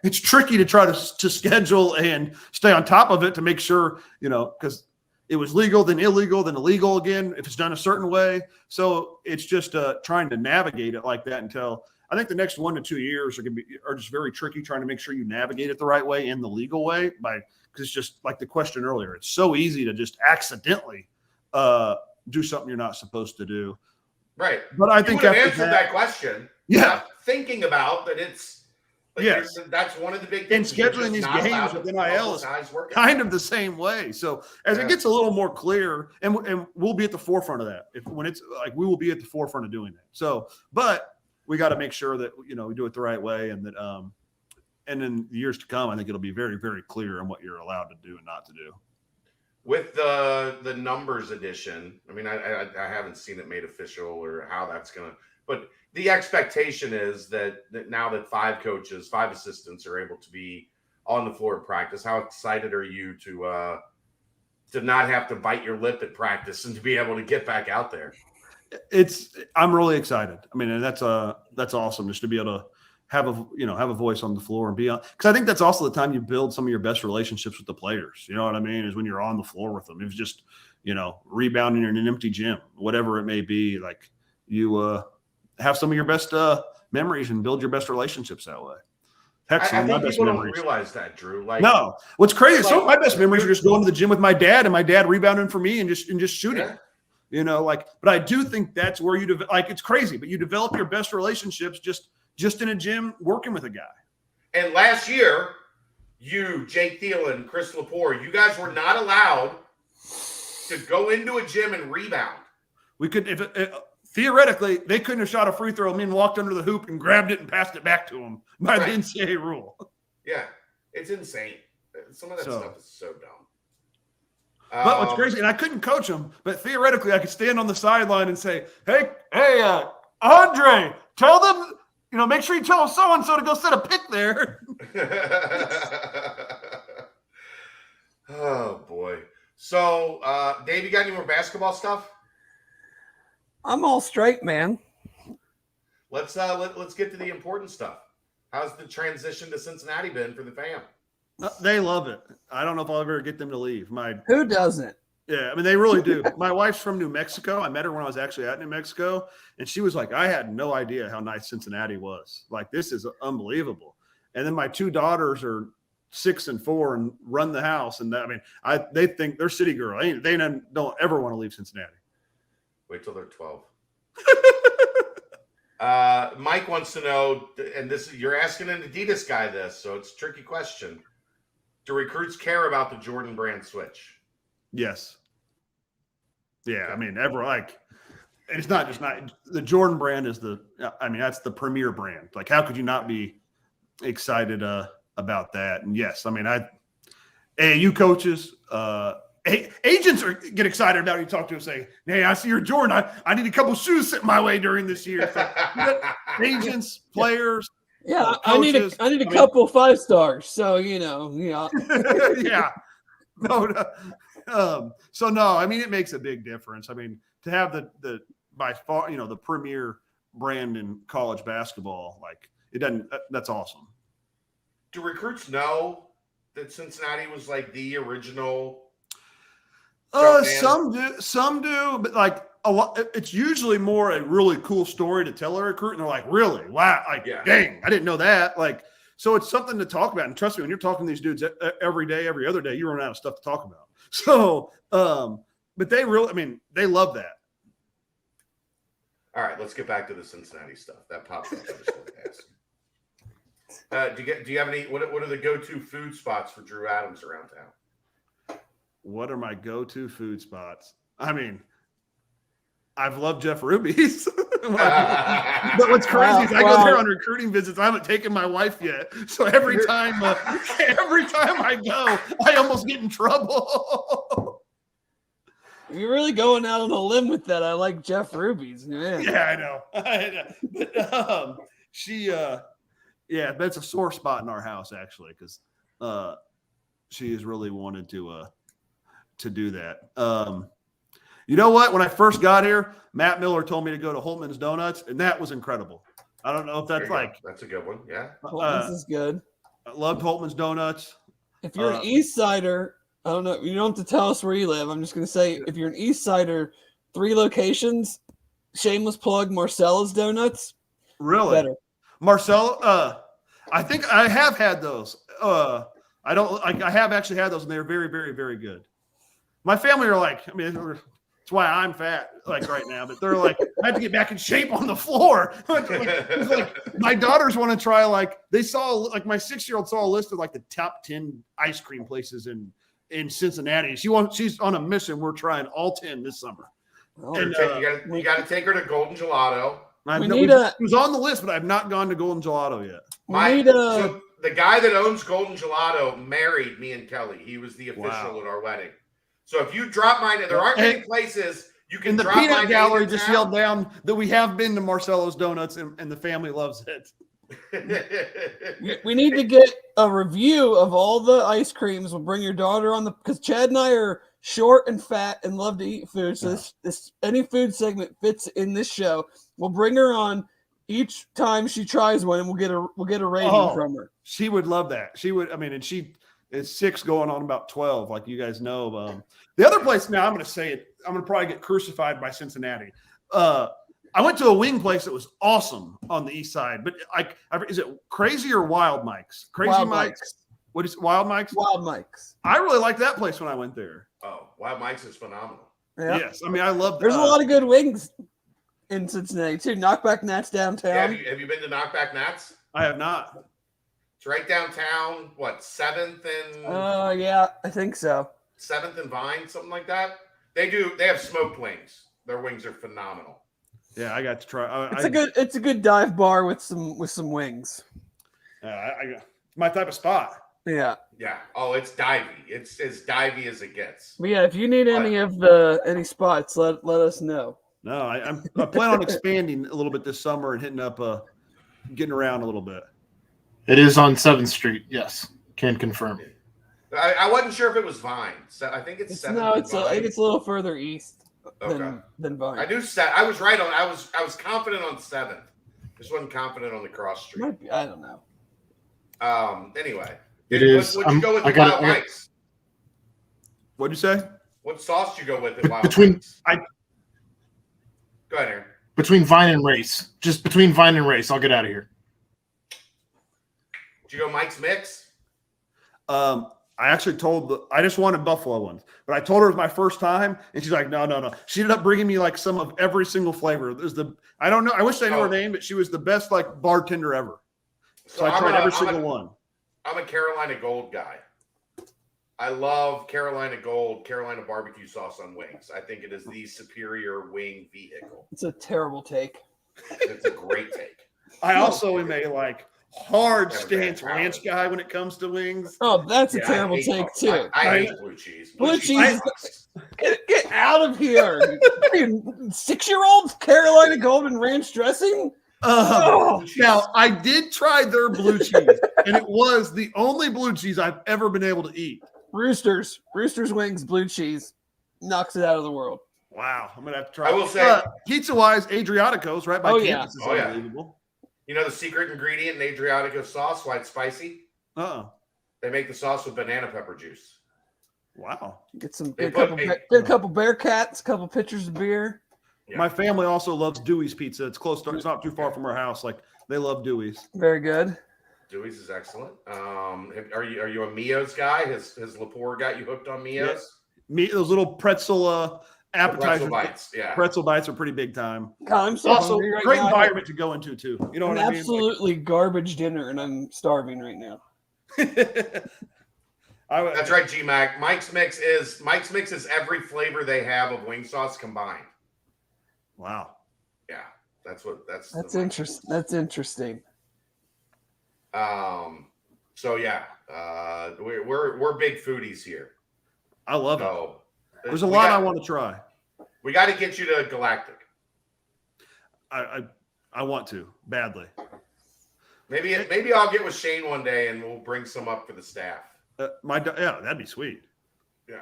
It's tricky to try to schedule and stay on top of it to make sure, because it was legal, then illegal, then illegal again, if it's done a certain way. So it's just trying to navigate it like that until I think the next 1 to 2 years are just very tricky, trying to make sure you navigate it the right way and the legal way, because it's just like the question earlier. It's so easy to just accidentally do something you're not supposed to do. Right. But I think you would have answered that question. Yeah. Thinking about that, it's yes. That's one of the big things. And scheduling these games with NIL is kind of the same way. So as it gets a little more clear, and we'll be at the forefront of that. We will be at the forefront of doing that. So, but we got to make sure that we do it the right way, and that and in the years to come, I think it'll be very, very clear on what you're allowed to do and not to do. With the numbers edition, I mean, I haven't seen it made official or how that's gonna, but the expectation is that now that 5 coaches, 5 assistants are able to be on the floor of practice, how excited are you to not have to bite your lip at practice and to be able to get back out there? I'm really excited. I mean, and that's awesome, just to be able to have a voice on the floor and be on, because I think that's also the time you build some of your best relationships with the players. You know what I mean? Is when you're on the floor with them. It's just, rebounding in an empty gym, whatever it may be. Like, you have some of your best memories and build your best relationsts that way. Heck, I think people don't realize that, Drew. No, what's crazy is some of my best memories are just going to the gym with my dad and my dad rebounding for me and just shooting. Yeah. But I do think that's where it's crazy, but you develop your best relationships just in a gym working with a guy. And last year, you, Jake Thielen, Chris Lepore, you guys were not allowed to go into a gym and rebound. We could, theoretically, they couldn't have shot a free throw and walked under the hoop and grabbed it and passed it back to them by the NCAA rule. Yeah, it's insane. Some of that stuff is so dumb. But what's crazy, and I couldn't coach them, but theoretically, I could stand on the sideline and say, "Hey, Andre, tell them, make sure you tell so and so to go set a pick there." Oh boy. So, Dave, you got any more basketball stuff? I'm all straight, man. Let's get to the important stuff. How's the transition to Cincinnati been for the fam? They love it. I don't know if I'll ever get them to leave. Who doesn't? Yeah, I mean, they really do. My wife's from New Mexico. I met her when I was actually at New Mexico, and she was like, I had no idea how nice Cincinnati was. Like, this is unbelievable. And then my two daughters are 6 and 4 and run the house. And they think they're city girl. They don't ever want to leave Cincinnati. Wait till they're 12. Mike wants to know, and you're asking an Adidas guy this, so it's a tricky question. Do recruits care about the Jordan brand switch? Yes. Yeah, I mean, it's not the Jordan brand is that's the premier brand. Like, how could you not be excited about that? And yes, I mean, AAU coaches, agents get excited about it. You talk to them, say, "Hey, I see your Jordan. I need a couple shoes sent my way during this year." Agents, players. Yeah, I need a couple 5 stars. So yeah. Yeah. No. So no, I mean, it makes a big difference. I mean, to have the by far, the premier brand in college basketball, like, it doesn't. That's awesome. Do recruits know that Cincinnati was like the original? Some do, but like a lot. It's usually more a really cool story to tell a recruit, and they're like, "Really? Wow! Like, dang, I didn't know that." Like, so it's something to talk about. And trust me, when you're talking to these dudes every day, every other day, you run out of stuff to talk about. So, but they they love that. All right, let's get back to the Cincinnati stuff that popped up. I just wanted to ask. Do you have any? What are the go-to food spots for Drew Adams around town? What are my go-to food spots? I mean, I've loved Jeff Ruby's. But what's crazy is I go there on recruiting visits. I haven't taken my wife yet. So every time I go, I almost get in trouble. You're really going out on a limb with that. I like Jeff Ruby's. Man. Yeah, I know. But that's a sore spot in our house, actually, because she has really wanted to do that. You know what? When I first got here, Matt Miller told me to go to Holtman's Donuts, and that was incredible. I don't know if that's that's a good one. Yeah. Holtman's is good. I loved Holtman's Donuts. If you're an East Sider, I don't know. You don't have to tell us where you live. I'm just going to say, if you're an East Sider, 3 locations, shameless plug, Marcella's Donuts. Really? Better. Marcella, I think I have had those. I have actually had those, and they're very, very, very good. My family are like, that's why I'm fat, like, right now. But they're like, I have to get back in shape on the floor. Like, my daughters want to try, like, they saw, like, my 6-year-old saw a list of, like, the top 10 ice cream places in Cincinnati. She's on a mission. We're trying all 10 this summer. Oh, and you got to take her to Golden Gelato. It was on the list, but I've not gone to Golden Gelato yet. So the guy that owns Golden Gelato married me and Kelly. He was the official at our wedding. So if you drop mine, there aren't many places you can. In the drop peanut gallery, just yelled down that we have been to Marcelo's Donuts, and the family loves it. We need to get a review of all the ice creams. We'll bring your daughter on because Chad and I are short and fat and love to eat food. So this any food segment fits in this show. We'll bring her on each time she tries one, and we'll get a rating from her. She would love that. She would. I mean, and she is 6 going on about 12, like you guys know. The other place, now I'm going to say it, I'm going to probably get crucified by Cincinnati. I went to a wing place that was awesome on the east side, but is it Crazy or Wild Mike's? Wild Mike's. What is it, Wild Mike's? Wild Mike's. I really liked that place when I went there. Oh, Wild Mike's is phenomenal. Yeah. Yes, I mean, I love. There's a lot of good wings in Cincinnati too. Knockback Nats downtown. Yeah, have you been to Knockback Nats? I have not. It's right downtown. What, 7th and? Yeah, I think so. 7th and Vine, something like that. They have smoked wings. Their wings are phenomenal. Yeah, I got to try. It's a good dive bar with some wings. It's my type of spot. Yeah. Yeah. Oh, it's divey. It's as divey as it gets. But yeah, if you need any spots, let us know. No, I plan on expanding a little bit this summer and hitting up, getting around a little bit. It is on 7th Street. Yes, can confirm. I wasn't sure if it was Vine. So I think it's 7th. I think it's a little further east Okay. than Vine. I knew I was right on. I was confident on 7th. Just wasn't confident on the cross street. Might be, I don't know. Anyway, It is. What'd you go with I the got Wild it. Mike's? What'd you say? What sauce did you go with at Wild Between- Mike's? Go ahead, Aaron. Between Vine and Race. Just between Vine and Race. I'll get out of here. Did you go Mike's Mix? I actually I just wanted buffalo ones, but I told her it was my first time, and she's like, no. She ended up bringing me like some of every single flavor. I don't know. I wish I knew her name, but she was the best like bartender ever. So I tried every single one. I'm a Carolina Gold guy. I love Carolina Gold, Carolina barbecue sauce on wings. I think it is the superior wing vehicle. It's a terrible take. It's a great take. I also am a like hard stance ranch guy when it comes to wings. Oh, that's a terrible take too. I hate blue cheese. Blue cheese. Get out of here! 6-year-old Carolina Golden Ranch dressing. Now I did try their blue cheese, and it was the only blue cheese I've ever been able to eat. Roosters wings, blue cheese, knocks it out of the world. Wow, I'm gonna have to try. I will say, pizza wise, Adriatico's right by campus is unbelievable. You know the secret ingredient in Adriatico sauce, why it's spicy? They make the sauce with banana pepper juice. Wow. Get a couple Bearcats, a couple pitchers of beer. Yeah. My family also loves Dewey's Pizza. It's close to, it's not too far from our house. Like they love Dewey's. Very good. Dewey's is excellent. Are you a Mio's guy? Has Lepore got you hooked on Mio's? Yeah. Those little pretzel appetizers. Pretzel bites. Yeah. Pretzel bites are pretty big time. God, I'm so also hungry right great now. environment to go into too. You know what I mean? Absolutely garbage dinner, and I'm starving right now. That's right, G-Mac. Mike's Mix is every flavor they have of wing sauce combined. Wow. Yeah, that's interesting. That's interesting. So yeah, we're big foodies here. I love it. There's a lot I want to try. We got to get you to Galactic. I want to badly. Maybe I'll get with Shane one day and we'll bring some up for the staff. That'd be sweet. Yeah.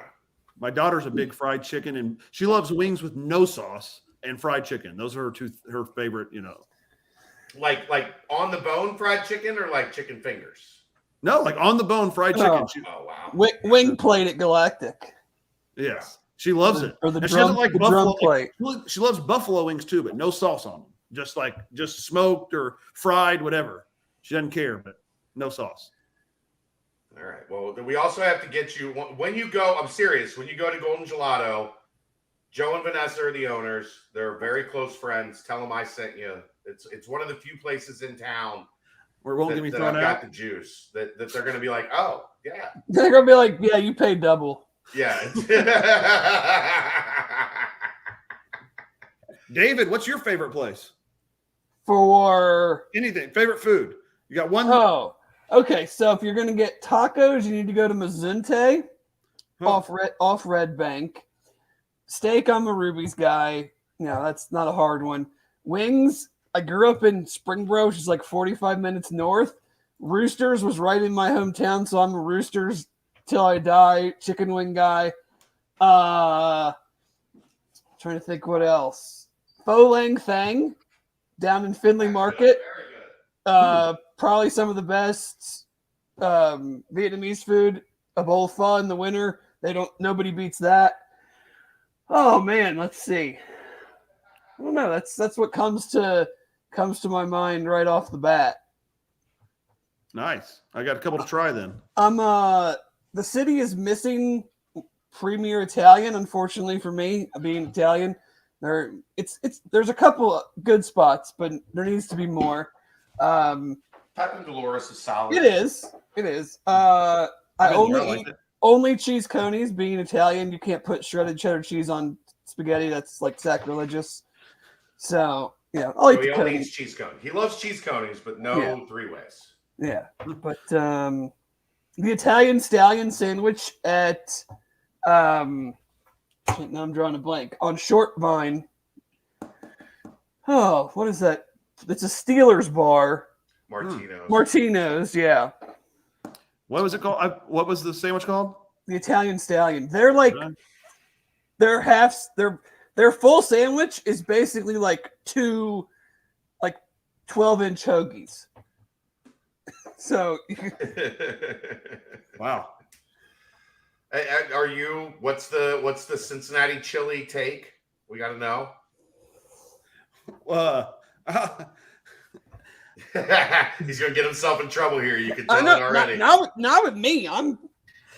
My daughter's a big fried chicken, and she loves wings with no sauce and fried chicken. Those are her favorite. You know, like on the bone fried chicken or like chicken fingers. No, like on the bone fried chicken. Oh wow. Wing plate at Galactic. Yes, she loves it. Or the she doesn't like buffalo plate. She loves buffalo wings too, but no sauce on them. Just smoked or fried, whatever. She doesn't care, but no sauce. All right. Well, we also have to get you when you go. I'm serious. When you go to Golden Gelato, Joe and Vanessa are the owners. They're very close friends. Tell them I sent you. It's one of the few places in town where it won't get me thrown out. Got the juice that they're going to be like, oh yeah. They're going to be like, yeah, you paid double. Yeah. David, what's your favorite place? For anything, favorite food. You got one. Oh, okay. So if you're gonna get tacos, you need to go to Mazunte off Red Bank. Steak, I'm a Ruby's guy. No, that's not a hard one. Wings, I grew up in Springboro, which is like 45 minutes north. Roosters was right in my hometown, so I'm a Roosters till I die. Chicken wing guy. Trying to think what else. Pho Lang Thang down in Findlay Market. Probably some of the best Vietnamese food. A bowl of pho in the winter. Nobody beats that. Oh man, let's see. I don't know. That's what comes to my mind right off the bat. Nice. I got a couple to try then. The city is missing premier Italian, unfortunately for me, being Italian. There's a couple good spots, but there needs to be more. Papa Dolores is solid. It is. I only eat only cheese conies. Being Italian, you can't put shredded cheddar cheese on spaghetti. That's like sacrilegious. So yeah, I'll eat the only eats cheese conies. He loves cheese conies, but no three ways. Yeah, but the Italian Stallion sandwich at now I'm drawing a blank on Short Vine. Oh, what is that? It's a Steelers bar. Martino's, yeah. What was it called? What was the sandwich called? The Italian Stallion. They're like their full sandwich is basically like two 12-inch hoagies. So wow. Are you? What's the Cincinnati chili take? We got to know. He's gonna get himself in trouble here. You can tell it already. Not with me.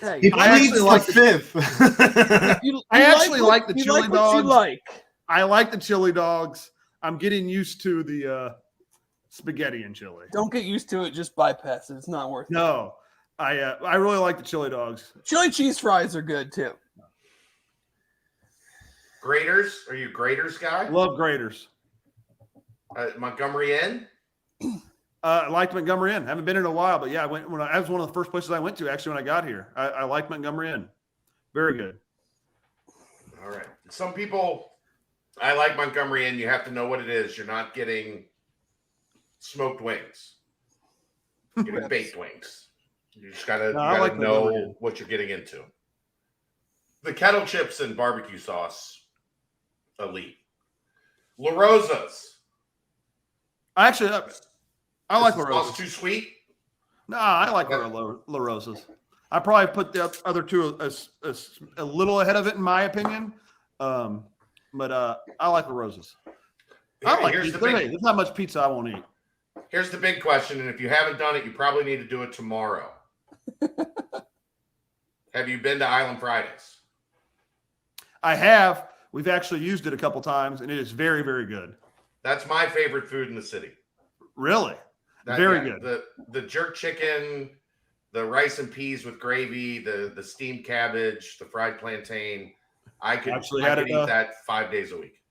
Hey, He pleads the fifth. I actually like the chili dogs. Like. I like the chili dogs. I'm getting used to the spaghetti and chili. Don't get used to it. Just bypass it. It's not worth it. No, I really like the chili dogs. Chili cheese fries are good too. Graters? Are you a Graters guy? Love Graters. Montgomery Inn? I liked Montgomery Inn. Haven't been in a while, but yeah, I went I was one of the first places I went to actually when I got here. I like Montgomery Inn. Very good. All right. Some people, I like Montgomery Inn. You have to know what it is. You're not getting smoked wings. You're getting baked wings. You just gotta know what you're getting into. The kettle chips and barbecue sauce, elite. La Rosa's. I like La Sauce Rosa's. too sweet? No, I like La Rosa's. I probably put the other two a little ahead of it in my opinion, but I like La Rosa's. I like pizza. There's not much pizza I won't eat. Here's the big question, and if you haven't done it, you probably need to do it tomorrow. Have you been to Island Fridays? I have. We've actually used it a couple times, and it is very, very good. That's my favorite food in the city. Really? Very good. The jerk chicken, the rice and peas with gravy, the steamed cabbage, the fried plantain. I could eat that 5 days a week.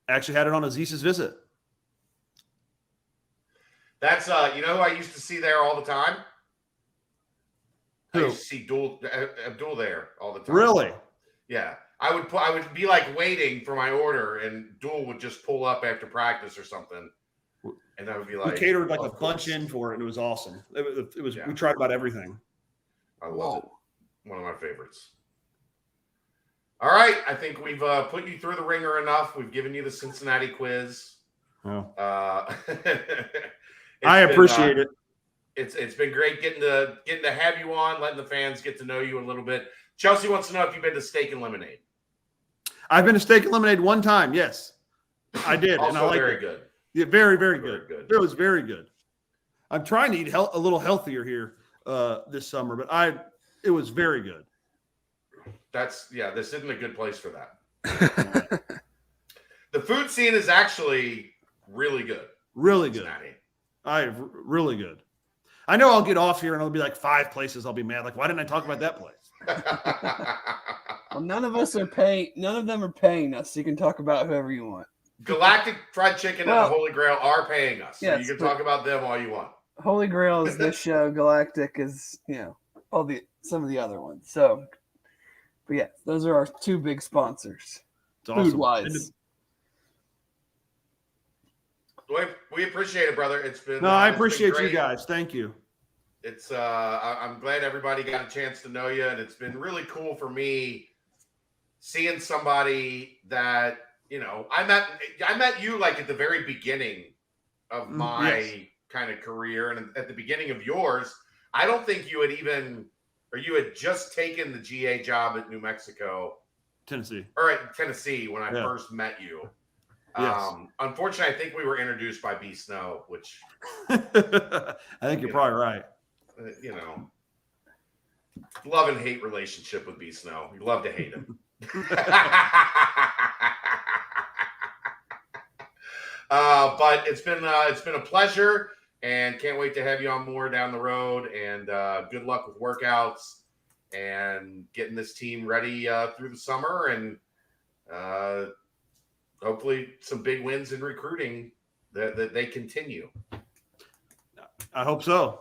Actually had it on Aziz's visit. That's you know who I used to see there all the time? Who? I used to see Abdul there all the time. Really? Yeah. I would be like waiting for my order, and Duel would just pull up after practice or something, and I would be like, we catered like a bunch in for it, and it was awesome. It was. Yeah. We tried about everything. I love it. One of my favorites. All right, I think we've put you through the ringer enough. We've given you the Cincinnati quiz. Oh. I appreciate it. It's been great getting to have you on, letting the fans get to know you a little bit. Chelsea wants to know if you've been to Steak and Lemonade. I've been to Steak and Lemonade one time. Yes, I did. Also and I liked very it. Good. Yeah, very, very good. It was very good. I'm trying to eat a little healthier here this summer, but it was very good. This isn't a good place for that. The food scene is actually really good. Really good. Really good. I know I'll get off here and it'll be like 5 places I'll be mad. Like, why didn't I talk about that place? Well, none of them are paying us, so you can talk about whoever you want. Galactic Fried Chicken and the Holy Grail are paying us, so you can talk about them all you want. Holy Grail is this show. Galactic is, some of the other ones. So, but yeah, those are our 2 big sponsors. It's awesome. Food-wise. We appreciate it, brother. It's been I appreciate you guys. Thank you. It's I'm glad everybody got a chance to know you, and it's been really cool for me seeing somebody that I met you like at the very beginning of my kind of career, and at the beginning of yours. I don't think you had just taken the GA job at New Mexico, Tennessee when I first met you. Yes. Unfortunately, I think we were introduced by B Snow, which I think you're probably right. Love and hate relationship with B Snow. You love to hate him. But it's been a pleasure, and can't wait to have you on more down the road. And good luck with workouts and getting this team ready through the summer, and hopefully some big wins in recruiting that they continue. I hope so.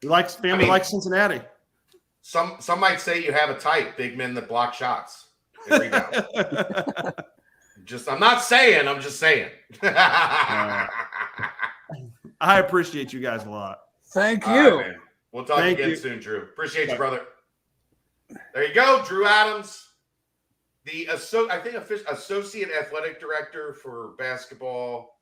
Family likes Cincinnati. Some might say you have a type, big men that block shots and rebound. I'm not saying, I'm just saying. I appreciate you guys a lot. Thank you. All right, man. We'll talk Thank again you. soon, Drew. Appreciate you, brother. There you go, Drew Adams, the associate athletic director for basketball,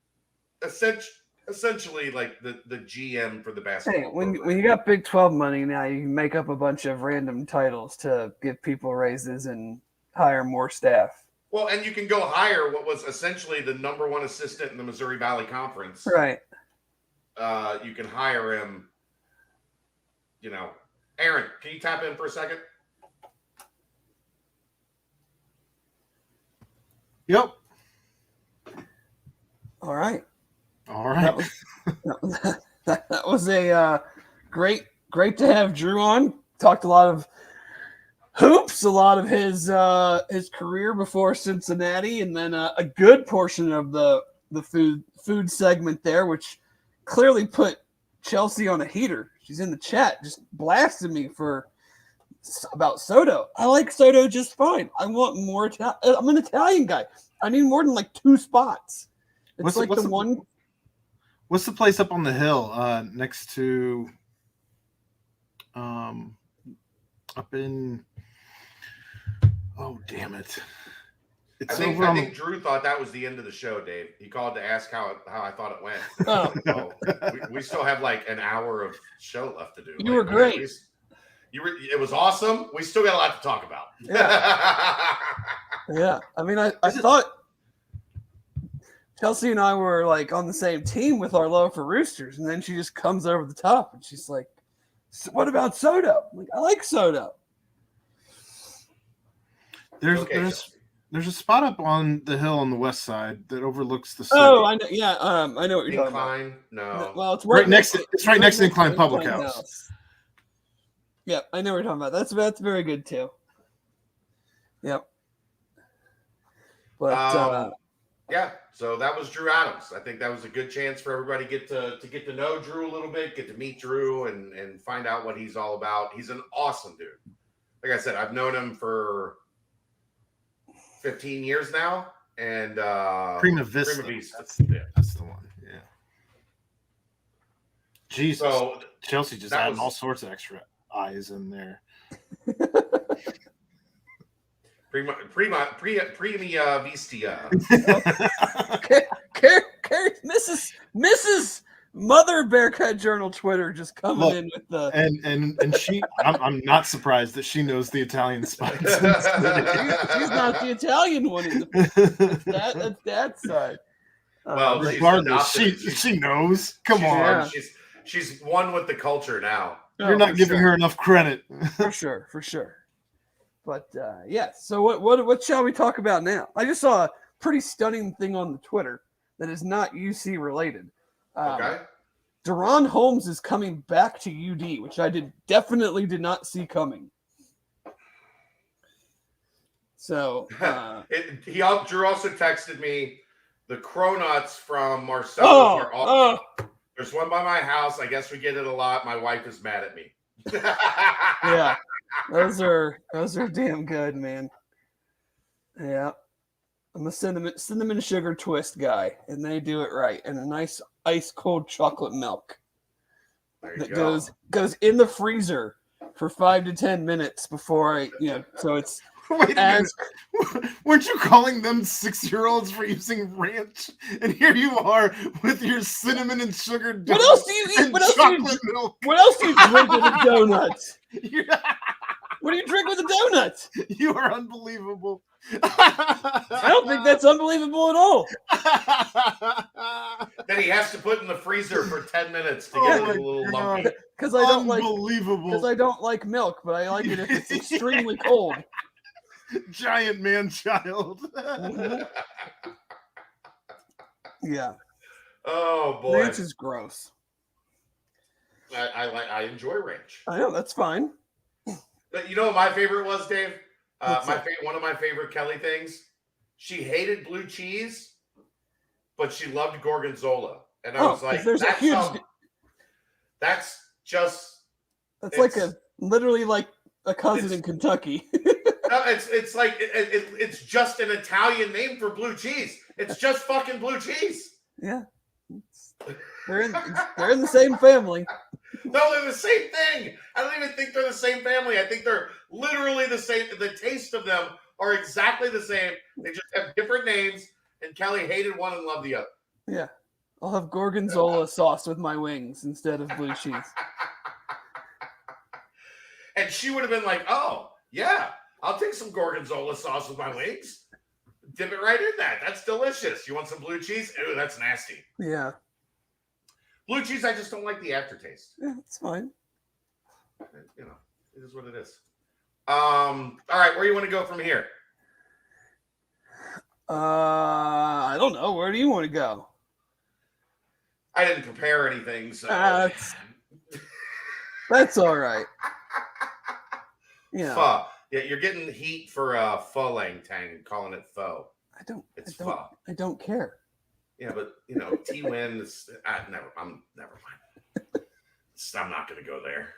essentially like the GM for the basketball. Hey, when you got Big 12 money now, you can make up a bunch of random titles to give people raises and hire more staff. Well, and you can go hire what was essentially the number one assistant in the Missouri Valley Conference. Right. You can hire him. Aaron, can you tap in for a second? Yep. All right. That was a great to have Drew on. Talked a lot of hoops, a lot of his career before Cincinnati, and then a good portion of the food segment there, which clearly put Chelsea on a heater. She's in the chat, just blasted me about Soto. I like Soto just fine. I want more. I'm an Italian guy. I need more than like 2 spots. It's What's the place up on the hill next to up in? Oh, damn it! It's I think Drew thought that was the end of the show, Dave. He called to ask how I thought it went. Oh. So we still have like an hour of show left to do. You were great. It was awesome. We still got a lot to talk about. Yeah. I mean, I thought Chelsea and I were like on the same team with our love for Roosters, and then she just comes over the top and she's like, "What about Soto?" I'm like, I like Soto. There's a spot up on the hill on the west side that overlooks the city. Oh, I know. Yeah, I know what you're talking about. Incline? No. Well, it's right next to Incline Public House. Yeah, I know what you're talking about. That's very good too. Yep. But yeah, so that was Drew Adams. I think that was a good chance for everybody to get to know Drew a little bit, get to meet Drew and find out what he's all about. He's an awesome dude. Like I said, I've known him for 15 years now, and Prima Vista. That's the one. Yeah. Jesus. So Chelsea just added all sorts of extra eyes in there. Prima Vistia. Mrs. Mother Bearcat Journal Twitter just coming in with the and she. I'm not surprised that she knows the Italian spots. She's not the Italian one. That's Dad's side. Well, regardless, she knows. Come on, she's one with the culture now. You're not giving her enough credit. For sure. But yeah. So what shall we talk about now? I just saw a pretty stunning thing on the Twitter that is not UC related. Okay. Deron Holmes is coming back to UD, which I definitely did not see coming. So Drew also texted me the cronuts from Marcelo. There's one by my house. I guess we get it a lot. My wife is mad at me. Yeah, those are damn good, man. Yeah, I'm a cinnamon sugar twist guy, and they do it right, and a nice ice cold chocolate milk that goes in the freezer for 5 to 10 minutes before so it's. Wait a minute. Weren't you calling them 6-year-olds for using ranch? And here you are with your cinnamon and sugar donuts. What else do you eat? What else do you drink with a donut? What do you drink with a donut? You are unbelievable. I don't think that's unbelievable at all. Then he has to put in the freezer for 10 minutes to get it a little lumpy. Because I don't like milk, but I like it if it's extremely cold. Giant man child. Yeah. Oh boy. Ranch is gross. I enjoy ranch. I know, that's fine. But you know what my favorite was, Dave? One of my favorite Kelly things. She hated blue cheese, but she loved gorgonzola. And I was like, that's just That's like literally like a cousin in Kentucky. No, it's like it's just an Italian name for blue cheese. It's just fucking blue cheese. Yeah, they're in the same family. No, they're the same thing. I don't even think they're the same family. I think they're literally the same. The taste of them are exactly the same. They just have different names. And Kelly hated one and loved the other. Yeah, I'll have gorgonzola sauce with my wings instead of blue cheese. And she would have been like, "Oh yeah, I'll take some gorgonzola sauce with my wings. Dip it right in that. That's delicious. You want some blue cheese? Ew, that's nasty. Yeah. Blue cheese, I just don't like the aftertaste. Yeah, it's fine. You know, it is what it is. All right, where you want to go from here? I don't know. Where do you want to go? I didn't prepare anything, so that's all right. Yeah. Pho. Yeah, you're getting heat for pho lang tang and calling it pho. It's pho. I don't care. Yeah, but you know, T-Win is never mind. I'm not gonna go there.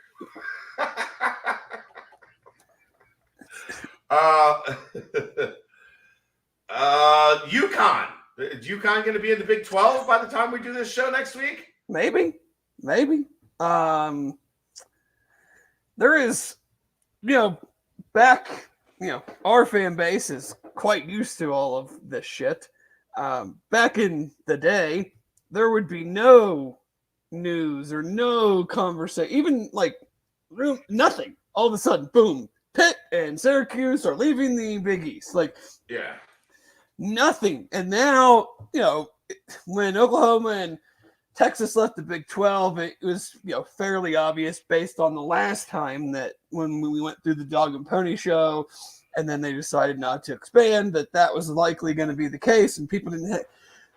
UConn. Is UConn gonna be in the Big 12 by the time we do this show next week? Maybe. There is, our fan base is quite used to all of this shit. Back in the day, there would be no news or no conversation, even nothing. All of a sudden, boom, Pitt and Syracuse are leaving the Big East. Yeah. Nothing. And now, when Oklahoma and Texas left the Big 12, it was, fairly obvious based on the last time that when we went through the Dog and Pony show, and then they decided not to expand, that was likely going to be the case, and people didn't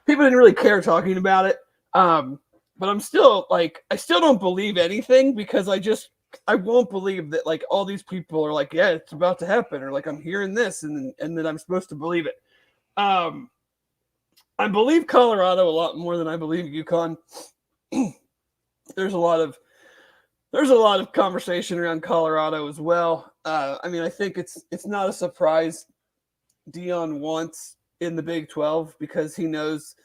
really care talking about it. But I'm still I still don't believe anything because I won't believe that all these people are yeah, it's about to happen, or I'm hearing this and then I'm supposed to believe it. I believe Colorado a lot more than I believe UConn. There's a lot of conversation around Colorado as well. I think it's not a surprise Dion wants in the Big 12 because he knows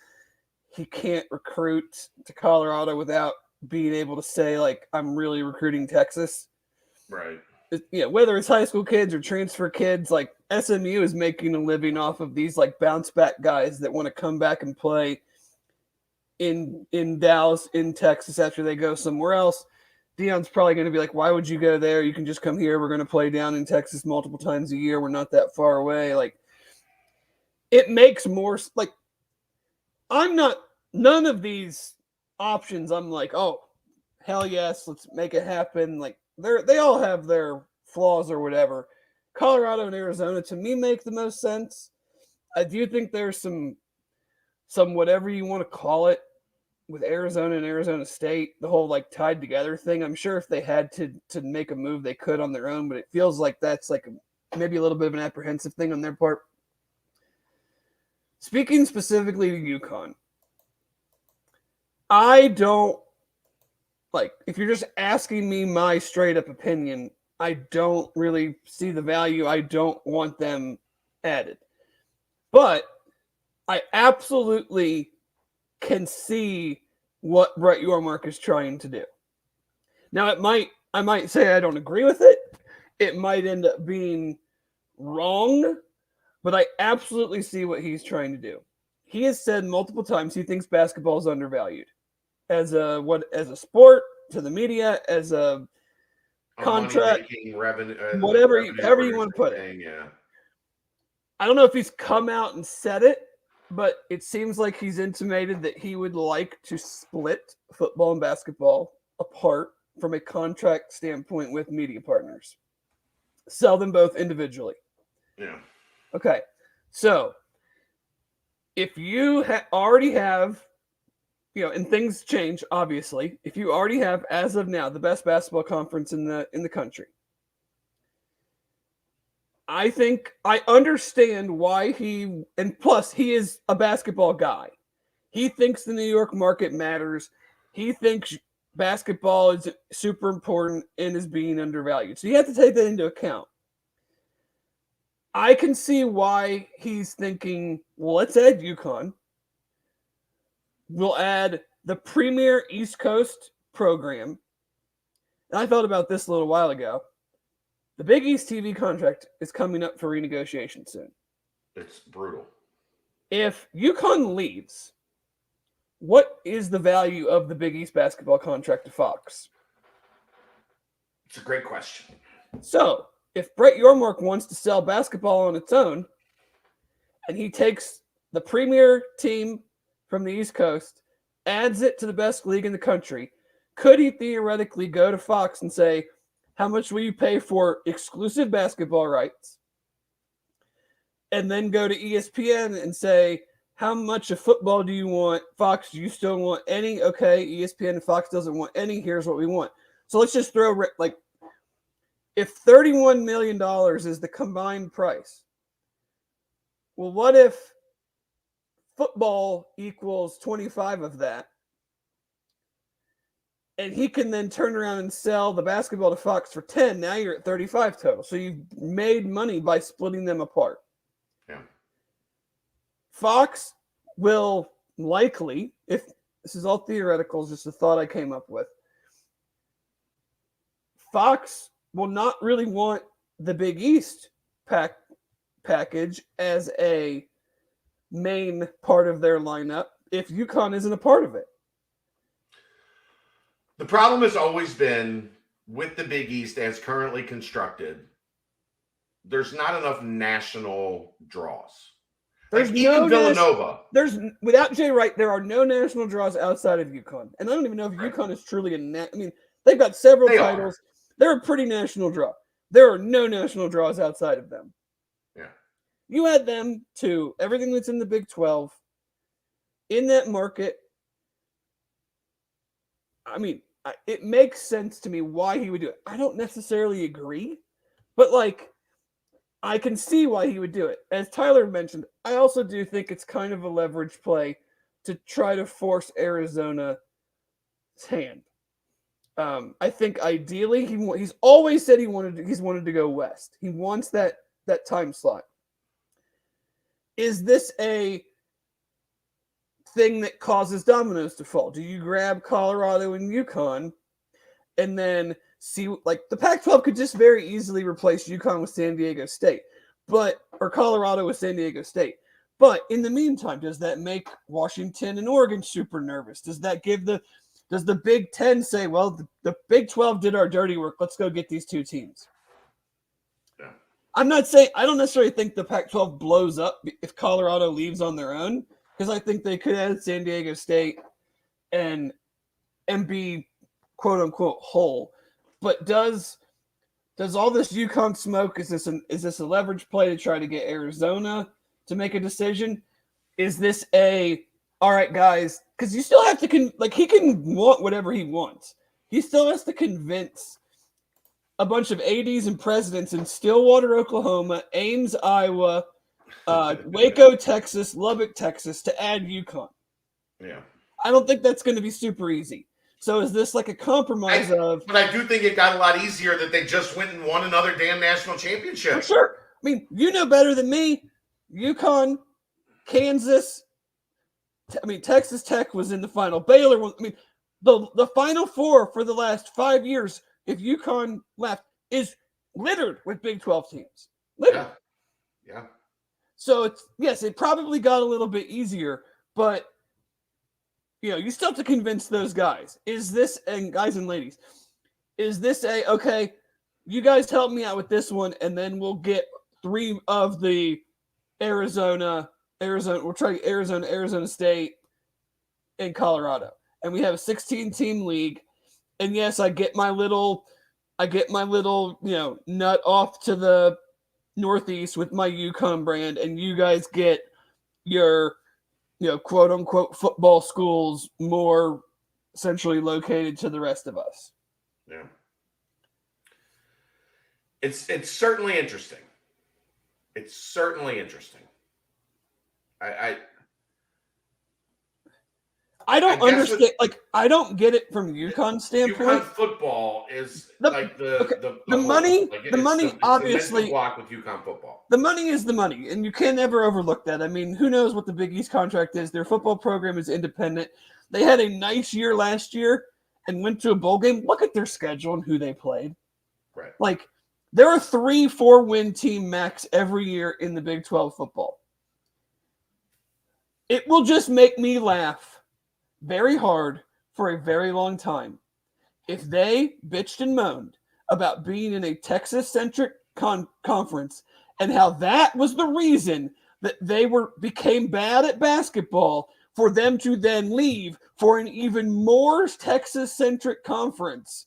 he can't recruit to Colorado without being able to say I'm really recruiting Texas. Right. Whether it's high school kids or transfer kids, SMU is making a living off of these bounce back guys that want to come back and play in Dallas, in Texas after they go somewhere else. Dion's probably going to be why would you go there? You can just come here. We're going to play down in Texas multiple times a year. We're not that far away. It makes more none of these options. I'm oh, hell yes, let's make it happen. They all have their flaws or whatever. Colorado and Arizona to me make the most sense. I do think there's some whatever you want to call it with Arizona and Arizona State, the whole tied together thing. I'm sure if they had to make a move, they could on their own, but it feels like that's maybe a little bit of an apprehensive thing on their part. Speaking specifically to UConn, I don't if you're just asking me my straight up opinion, I don't really see the value. I don't want them added. But I absolutely can see what Brett Yormark is trying to do. Now, I might say I don't agree with it. It might end up being wrong, but I absolutely see what he's trying to do. He has said multiple times he thinks basketball is undervalued as a sport, to the media, as a contract, revenue, however you want to put it. Yeah. I don't know if he's come out and said it, but it seems like he's intimated that he would like to split football and basketball apart from a contract standpoint with media partners. Sell them both individually. Yeah. Okay. So if you already have, and things change, obviously, if you already have, as of now, the best basketball conference in the country, I think I understand why and plus he is a basketball guy. He thinks the New York market matters. He thinks basketball is super important and is being undervalued. So you have to take that into account. I can see why he's thinking, well, let's add UConn. We'll add the premier East Coast program. And I thought about this a little while ago. The Big East TV contract is coming up for renegotiation soon. It's brutal. If UConn leaves, what is the value of the Big East basketball contract to Fox? It's a great question. So, if Brett Yormark wants to sell basketball on its own, and he takes the premier team from the East Coast, adds it to the best league in the country, could he theoretically go to Fox and say, how much will you pay for exclusive basketball rights? And then go to ESPN and say, how much of football do you want? Fox, do you still want any? Okay, ESPN and Fox doesn't want any. Here's what we want. So let's just throw, like, if $31 million is the combined price, well, what if football equals 25 of that? And he can then turn around and sell the basketball to Fox for 10. Now you're at 35 total. So you've made money by splitting them apart. Yeah. Fox will likely, if this is all theoretical, it's just a thought I came up with, Fox will not really want the Big East package as a main part of their lineup if UConn isn't a part of it. The problem has always been with the Big East as currently constructed, there's not enough national draws. There's like even Villanova. Without Jay Wright, there are no national draws outside of UConn. And I don't even know if UConn is truly I mean, they've got several titles. They're a pretty national draw. There are no national draws outside of them. Yeah. You add them to everything that's in the Big 12 in that market. I mean, it makes sense to me why he would do it. I don't necessarily agree, but like, I can see why he would do it. As Tyler mentioned, I also do think it's kind of a leverage play to try to force Arizona's hand. I think ideally he's always said he's wanted to go west. He wants that time slot. Is this a thing that causes dominoes to fall? Do you grab Colorado and UConn and then see, like, the Pac-12 could just very easily replace UConn with San Diego State, or Colorado with San Diego State. But in the meantime, does that make Washington and Oregon super nervous? Does the Big Ten say, well, the Big 12 did our dirty work, let's go get these two teams? Yeah. I don't necessarily think the Pac-12 blows up if Colorado leaves on their own, because I think they could add San Diego State and be quote unquote whole. But does all this UConn smoke, is this a leverage play to try to get Arizona to make a decision? Is this all right, guys, because you still have to he can want whatever he wants. He still has to convince a bunch of ADs and presidents in Stillwater, Oklahoma, Ames, Iowa, Waco, Texas, Lubbock, Texas, to add UConn. Yeah. I don't think that's going to be super easy. So is this like a compromise But I do think it got a lot easier that they just went and won another damn national championship. For sure. I mean, you know better than me. UConn, Kansas. Texas Tech was in the final. Baylor was. The Final Four for the last 5 years, if UConn left, is littered with Big 12 teams. Littered. Yeah. So it probably got a little bit easier, but you still have to convince those guys. Is this, and guys and ladies, is this okay, you guys help me out with this one, and then we'll get 3 of the Arizona, we'll try Arizona State, and Colorado. And we have a 16-team league. And yes, I get my little, nut off to the Northeast with my UConn brand, and you guys get your, quote unquote football schools more centrally located to the rest of us. Yeah. It's certainly interesting. It's certainly interesting. I don't I guess understand. Like, I don't get it from UConn standpoint. UConn football is The- like the the whole. money- Like, the money, it's obviously- the mental block with UConn football. The money is the money, and you can never overlook that. I mean, who knows what the Big East contract is? Their football program is independent. They had a nice year last year and went to a bowl game. Look at their schedule and who they played. Right. Like, there are 3-4 win team max every year in the Big 12 football. It will just make me laugh very hard for a very long time if they bitched and moaned about being in a Texas-centric conference and how that was the reason that they became bad at basketball for them to then leave for an even more Texas-centric conference.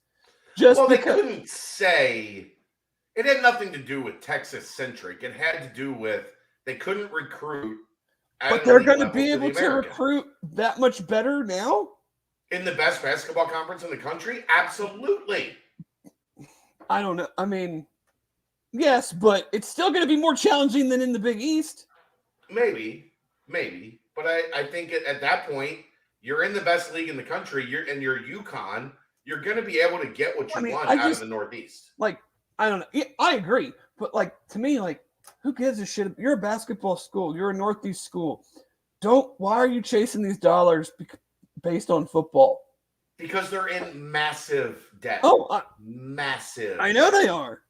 Just Well, they because couldn't say it had nothing to do with Texas-centric. It had to do with they couldn't recruit. But they're going to be able to recruit that much better now? In the best basketball conference in the country? Absolutely. I don't know. I mean, yes, but it's still going to be more challenging than in the Big East. Maybe. But I think at that point, you're in the best league in the country. You're UConn. You're going to be able to get what you want out of the Northeast. Like, I don't know. Yeah, I agree. But, like, to me, like, who gives a shit? You're a basketball school. You're a Northeast school. Why are you chasing these dollars based on football? Because they're in massive debt. Massive. I know they are.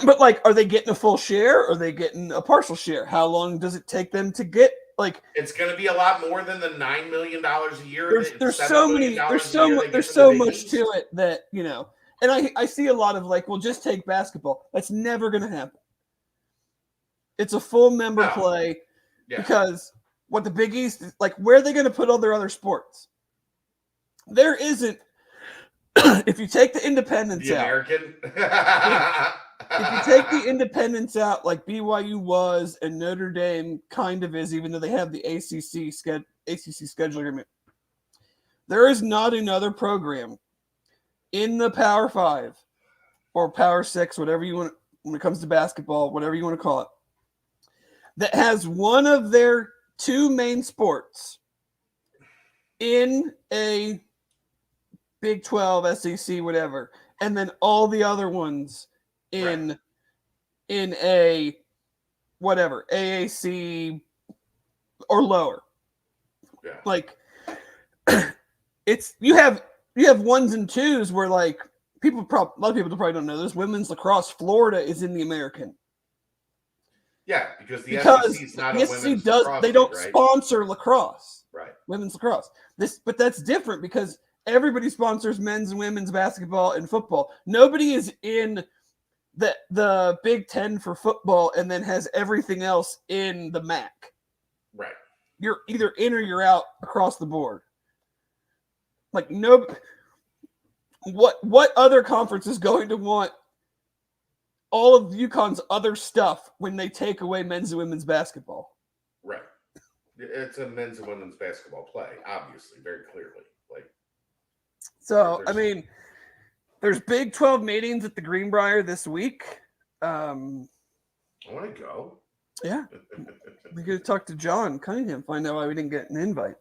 But, like, are they getting a full share? Or are they getting a partial share? How long does it take them to get, like... It's going to be a lot more than the $9 million a year. There's so much to it that, you know... And I see a lot of, like, well, just take basketball. That's never going to happen. It's a full member play because what the Big East is like, where are they going to put all their other sports? There isn't. If you take the independents out, American. if you take the independents out, like BYU was and Notre Dame kind of is, even though they have the ACC schedule agreement, there is not another program in the Power 5 or Power 6, whatever you want, when it comes to basketball, whatever you want to call it, that has one of their two main sports in a Big 12, SEC, whatever, and then all the other ones in a whatever, AAC or lower. Yeah. Like, it's you have ones and twos where, like, a lot of people probably don't know this. Women's lacrosse, Florida is in the American. Yeah, because SEC is not a women's lacrosse they don't league, right? sponsor lacrosse. Right. Women's lacrosse. But that's different because everybody sponsors men's and women's basketball and football. Nobody is in the Big Ten for football and then has everything else in the MAC. Right. You're either in or you're out across the board. Like, what other conference is going to want all of UConn's other stuff when they take away men's and women's basketball? Right. It's a men's and women's basketball play, obviously, very clearly. Like, so, I mean, there's Big 12 meetings at the Greenbrier this week. I want to go. Yeah. We could talk to John Cunningham, find out why we didn't get an invite.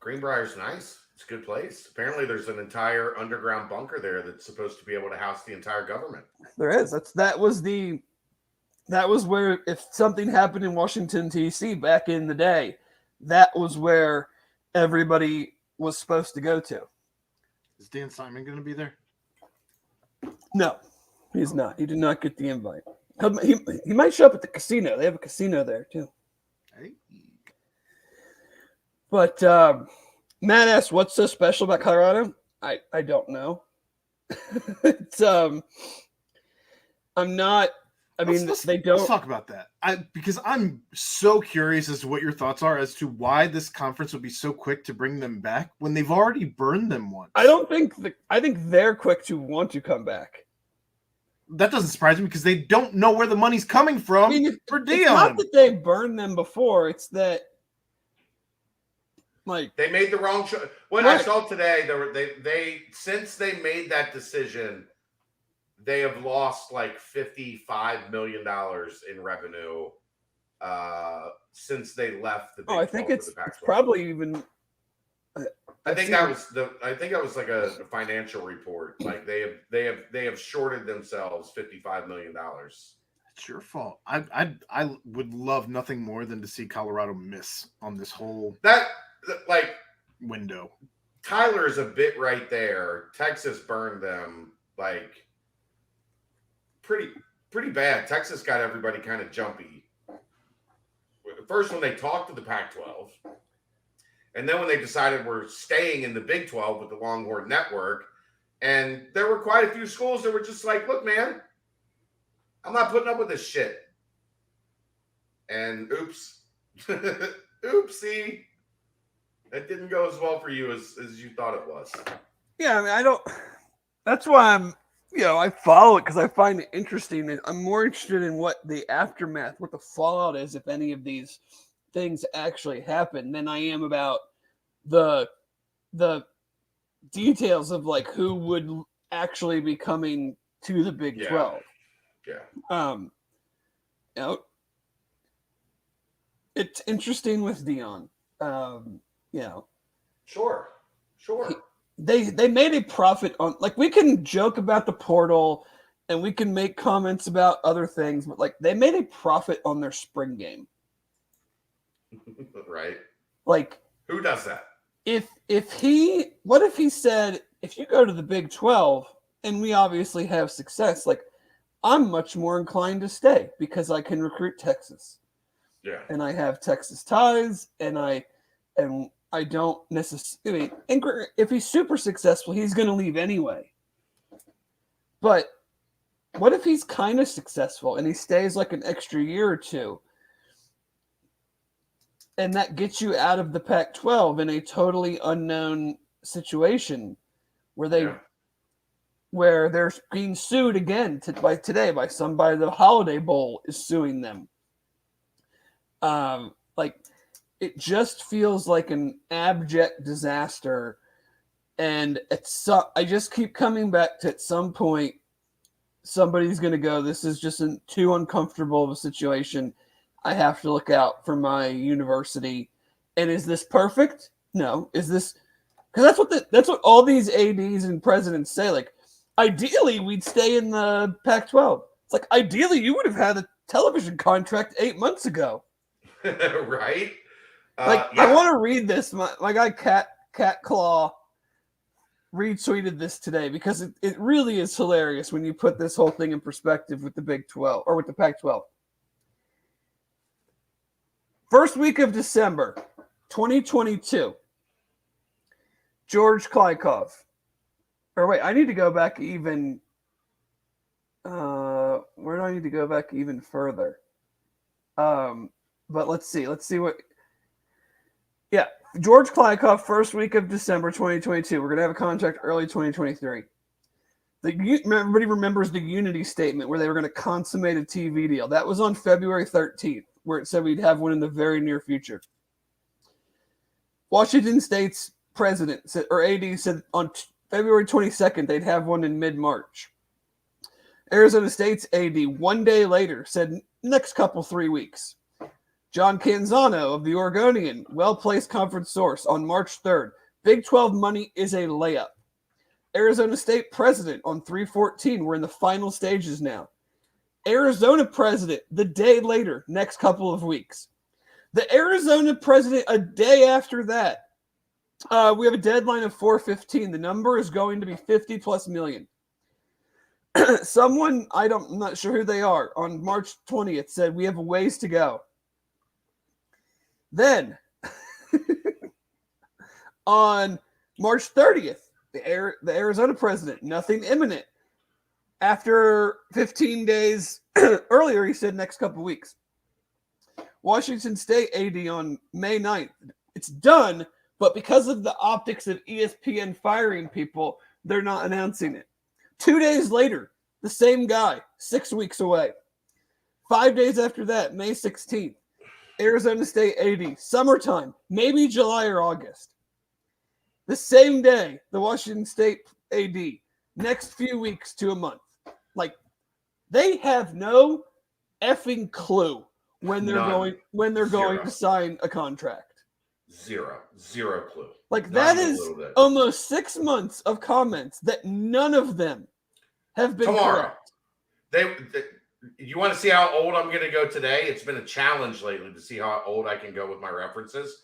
Greenbrier's nice. It's a good place. Apparently, there's an entire underground bunker there that's supposed to be able to house the entire government. There is. That was where, if something happened in Washington, D.C. back in the day, that was where everybody was supposed to go to. Is Dan Simon going to be there? No, he's not. He did not get the invite. He might show up at the casino. They have a casino there too. Hey. But Matt asked, "What's so special about Colorado?" I don't know. It's I'm not. They don't. Let's talk about that. Because I'm so curious as to what your thoughts are as to why this conference would be so quick to bring them back when they've already burned them once. I think they're quick to want to come back. That doesn't surprise me because they don't know where the money's coming from for Dion. It's not that they've burned them before. It's that, like, they made the wrong choice. What I saw today, they since they made that decision, they have lost like $55 million in revenue since they left the Big 12 I think it's Pac-12. probably even I think that was like a financial report. Like they have shorted themselves $55 million. It's your fault. I would love nothing more than to see Colorado miss on this whole Like window. Tyler is a bit right there. Texas burned them like pretty bad. Texas got everybody kind of jumpy. First when they talked to the Pac-12, and then when they decided we're staying in the Big 12 with the Longhorn Network, and there were quite a few schools that were just like, look, man, I'm not putting up with this shit. And oops. Oopsie. That didn't go as well for you as you thought it was. Yeah, I mean, that's why I follow it because I find it interesting. I'm more interested in what the aftermath, what the fallout is, if any of these things actually happen, than I am about the details of like who would actually be coming to the Big 12. Yeah. It's interesting with Dion. Sure. They made a profit on, like, we can joke about the portal and we can make comments about other things, but like they made a profit on their spring game. Right. Like, who does that? What if he said, if you go to the Big 12 and we obviously have success, like, I'm much more inclined to stay because I can recruit Texas. Yeah. And I have Texas ties, and I don't necessarily. And if he's super successful, he's going to leave anyway. But what if he's kind of successful and he stays like an extra year or two, and that gets you out of the Pac-12 in a totally unknown situation where where they're being sued again by somebody. The Holiday Bowl is suing them. Like, it just feels like an abject disaster, and I just keep coming back to, at some point, somebody's going to go, this is just too uncomfortable of a situation. I have to look out for my university. And is this perfect? No. Is this, because that's what all these ADs and presidents say. Like, ideally, we'd stay in the Pac-12. It's like, ideally, you would have had a television contract 8 months ago. Right? I want to read this. My guy Cat Claw retweeted this today because it really is hilarious when you put this whole thing in perspective with the Big 12 or with the Pac-12. First week of December, 2022. George Klykov. Or wait, I need to go back even. Where do I need to go back even further? But let's see what. Yeah, George Klykov, first week of December 2022. We're going to have a contract early 2023. Everybody remembers the Unity statement where they were going to consummate a TV deal. That was on February 13th, where it said we'd have one in the very near future. Washington State's president or AD said on February 22nd they'd have one in mid-March. Arizona State's AD 1 day later said next 3 weeks. John Canzano of the Oregonian, well-placed conference source on March 3rd. Big 12 money is a layup. Arizona State president on 3/14. We're in the final stages now. Arizona president the day later, next couple of weeks. The Arizona president a day after that. We have a deadline of 4/15. The number is going to be 50 plus million. Someone, I'm not sure who they are, on March 20th said we have a ways to go. Then, on March 30th, the Arizona president, nothing imminent. After 15 days earlier, he said next couple of weeks. Washington State AD on May 9th. It's done, but because of the optics of ESPN firing people, they're not announcing it. 2 days later, the same guy, 6 weeks away. 5 days after that, May 16th. Arizona State AD, summertime, maybe July or August. The same day, the Washington State AD, next few weeks to a month. Like, they have no effing clue when they're going to sign a contract. Zero clue. Like, Not that even a is little bit. almost 6 months of comments that none of them have been Tomorrow. correct. You want to see how old I'm going to go today? It's been a challenge lately to see how old I can go with my references.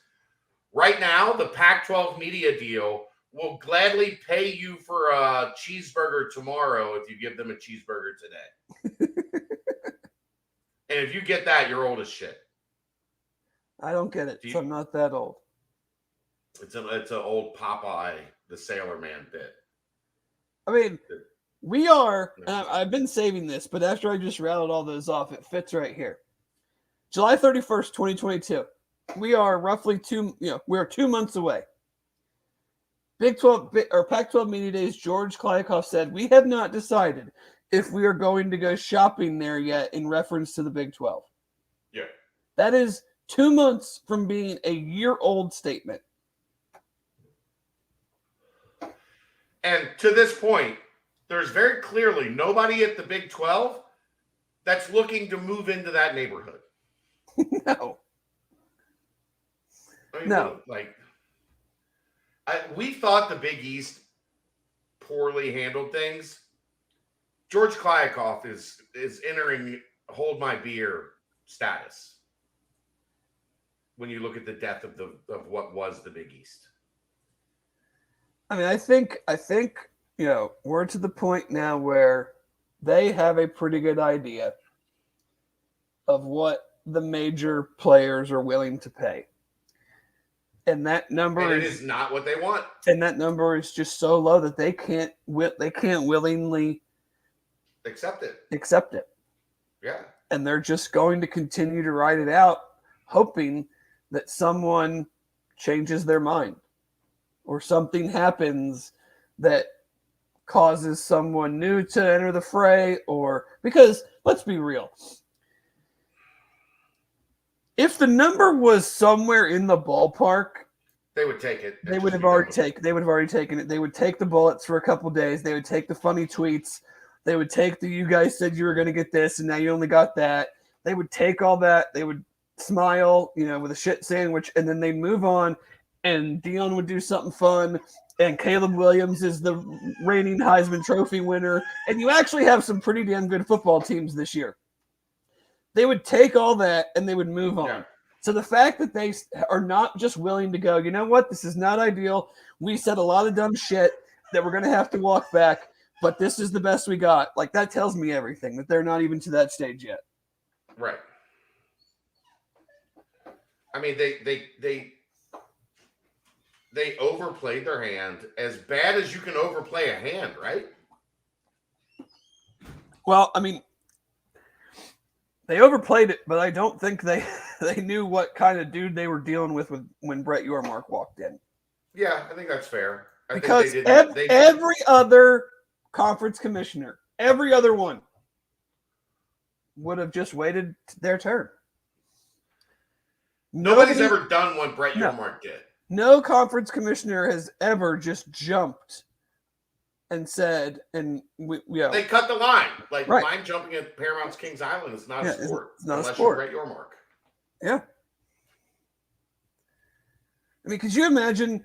Right now, the Pac-12 media deal will gladly pay you for a cheeseburger tomorrow if you give them a cheeseburger today. And if you get that, you're old as shit. I don't get it, so I'm not that old. It's an old Popeye, the Sailor Man bit. I mean, we are, and I've been saving this, but after I just rattled all those off, it fits right here. July 31st, 2022. We are roughly we're 2 months away. Big 12 or Pac-12 Media Days, George Kliakoff said, "We have not decided if we are going to go shopping there yet," in reference to the Big 12. Yeah. That is 2 months from being a year-old statement. And to this point, there's very clearly nobody at the Big 12 that's looking to move into that neighborhood. No. I mean, No. We thought the Big East poorly handled things. George Kliakoff is entering hold my beer status when you look at the depth of what was the Big East. I mean, I think we're to the point now where they have a pretty good idea of what the major players are willing to pay. And that number is not what they want. And that number is just so low that they can't willingly accept it. Yeah. And they're just going to continue to ride it out, hoping that someone changes their mind or something happens that causes someone new to enter the fray. Or because let's be real, if the number was somewhere in the ballpark, they would take it. They would have already taken it. They would take the bullets for a couple days. They would take the funny tweets. They would take you guys said you were going to get this and now you only got that. They would take all that. They would smile, with a shit sandwich, and then they'd move on, and Dion would do something fun, and Caleb Williams is the reigning Heisman Trophy winner, and you actually have some pretty damn good football teams this year. They would take all that and they would move on. Yeah. So the fact that they are not just willing to go, you know what, this is not ideal. We said a lot of dumb shit that we're going to have to walk back, but this is the best we got. Like, that tells me everything, that they're not even to that stage yet. Right. I mean, they overplayed their hand as bad as you can overplay a hand, right? Well, I mean, they overplayed it, but I don't think they knew what kind of dude they were dealing with when Brett Yormark walked in. Yeah, I think that's fair. Because every other conference commissioner, every other one, would have just waited their turn. Nobody's ever done what Brett Yormark did. No conference commissioner has ever just jumped and said, they cut the line. Like, line jumping at Paramount's Kings Island is not a sport. It's not a sport. Unless you're Brett Yormark. Yeah. I mean, could you imagine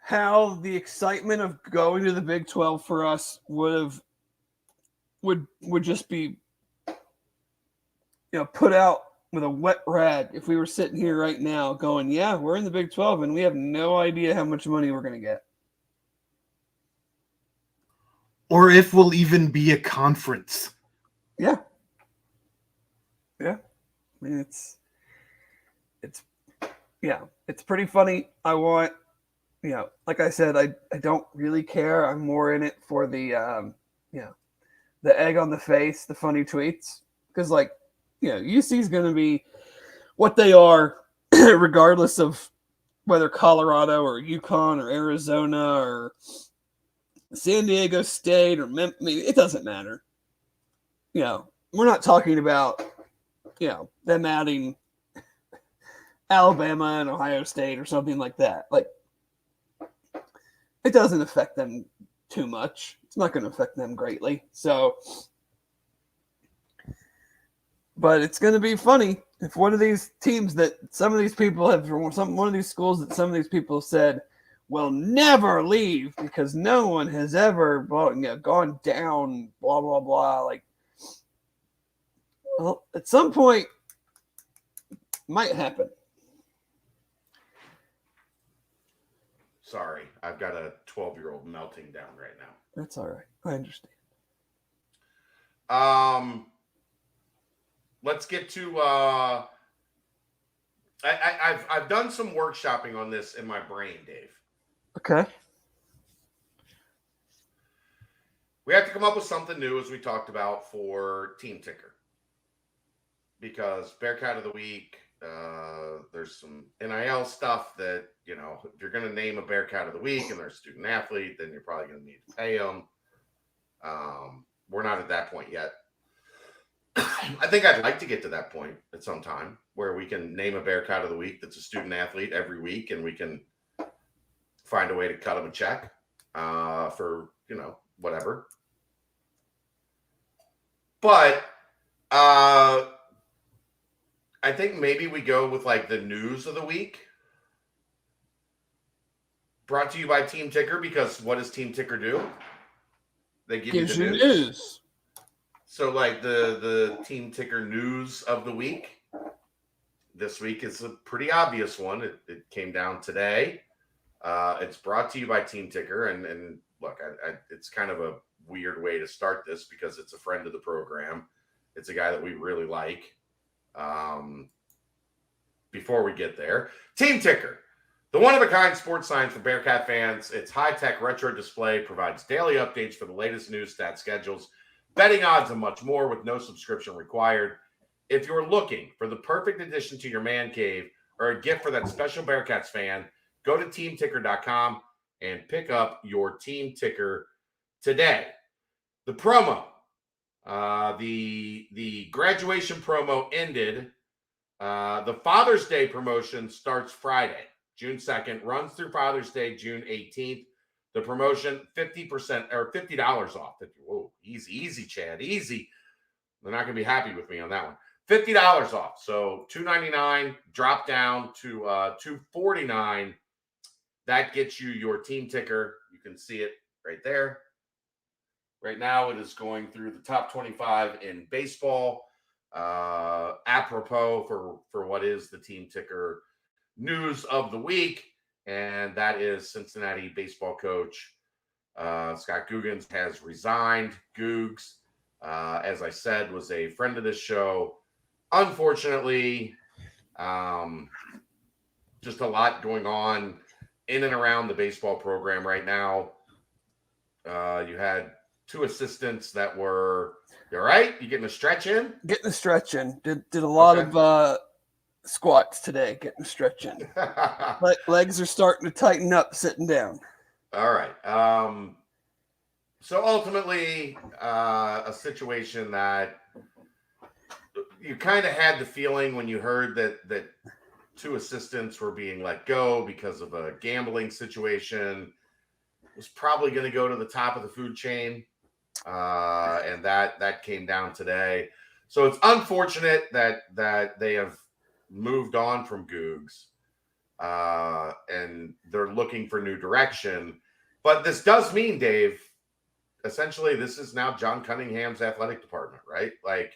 how the excitement of going to the Big 12 for us would just be, put out with a wet rag if we were sitting here right now going, yeah, we're in the Big 12 and we have no idea how much money we're going to get. Or if we'll even be a conference. Yeah. Yeah. I mean, it's pretty funny. I want, like I said, I don't really care. I'm more in it for the, the egg on the face, the funny tweets. Because, UC is going to be what they are, regardless of whether Colorado or UConn or Arizona or San Diego State or Memphis. It doesn't matter. We're not talking about, them adding Alabama and Ohio State or something like that. Like, it doesn't affect them too much. It's not going to affect them greatly. So, But it's going to be funny if one of these teams that some of these people have, one of these schools that some of these people said will never leave because no one has ever gone down, blah, blah, blah. Like, well, at some point, might happen. Sorry, I've got a 12-year-old melting down right now. That's all right. I understand. Let's get to I've done some workshopping on this in my brain, Dave. Okay. We have to come up with something new, as we talked about, for Team Ticker. Because Bearcat of the Week, there's some NIL stuff that, if you're going to name a Bearcat of the Week and they're a student athlete, then you're probably going to need to pay them. We're not at that point yet. I think I'd like to get to that point at some time where we can name a Bearcat of the Week that's a student athlete every week, and we can find a way to cut them a check for, whatever. But I think maybe we go with like the news of the week. Brought to you by Team Ticker, because what does Team Ticker do? They give Gives you the you news. So like the Team Ticker news of the week. This week is a pretty obvious one. It came down today. It's brought to you by Team Ticker. And look, it's kind of a weird way to start this because it's a friend of the program. It's a guy that we really like. Before we get there, Team Ticker, the one-of-a-kind sports science for Bearcat fans. Its high-tech retro display provides daily updates for the latest news, stats, schedules, betting odds, and much more with no subscription required. If you're looking for the perfect addition to your man cave or a gift for that special Bearcats fan, go to teamticker.com and pick up your Team Ticker today. The promo, the graduation promo ended. The Father's Day promotion starts Friday, June 2nd, runs through Father's Day, June 18th. The promotion, 50% or $50 off. Whoa, easy, Chad, easy. They're not going to be happy with me on that one. $50 off. So $299, drop down to $249. That gets you your Team Ticker. You can see it right there. Right now, it is going through the top 25 in baseball. Apropos for what is the Team Ticker news of the week, and that is Cincinnati baseball coach Scott Googins has resigned. Googs, as I said, was a friend of this show. Unfortunately, just a lot going on in and around the baseball program right now. You had two assistants that were, you all right? You getting a stretch in? Getting a stretch in. Did a lot of squats today, getting a stretch in. Legs are starting to tighten up sitting down. All right. So ultimately, a situation that you kind of had the feeling when you heard that two assistants were being let go because of a gambling situation. It was probably going to go to the top of the food chain. And that came down today. So it's unfortunate that they have moved on from Googs, and they're looking for new direction. But this does mean, Dave, essentially this is now John Cunningham's athletic department, right? Like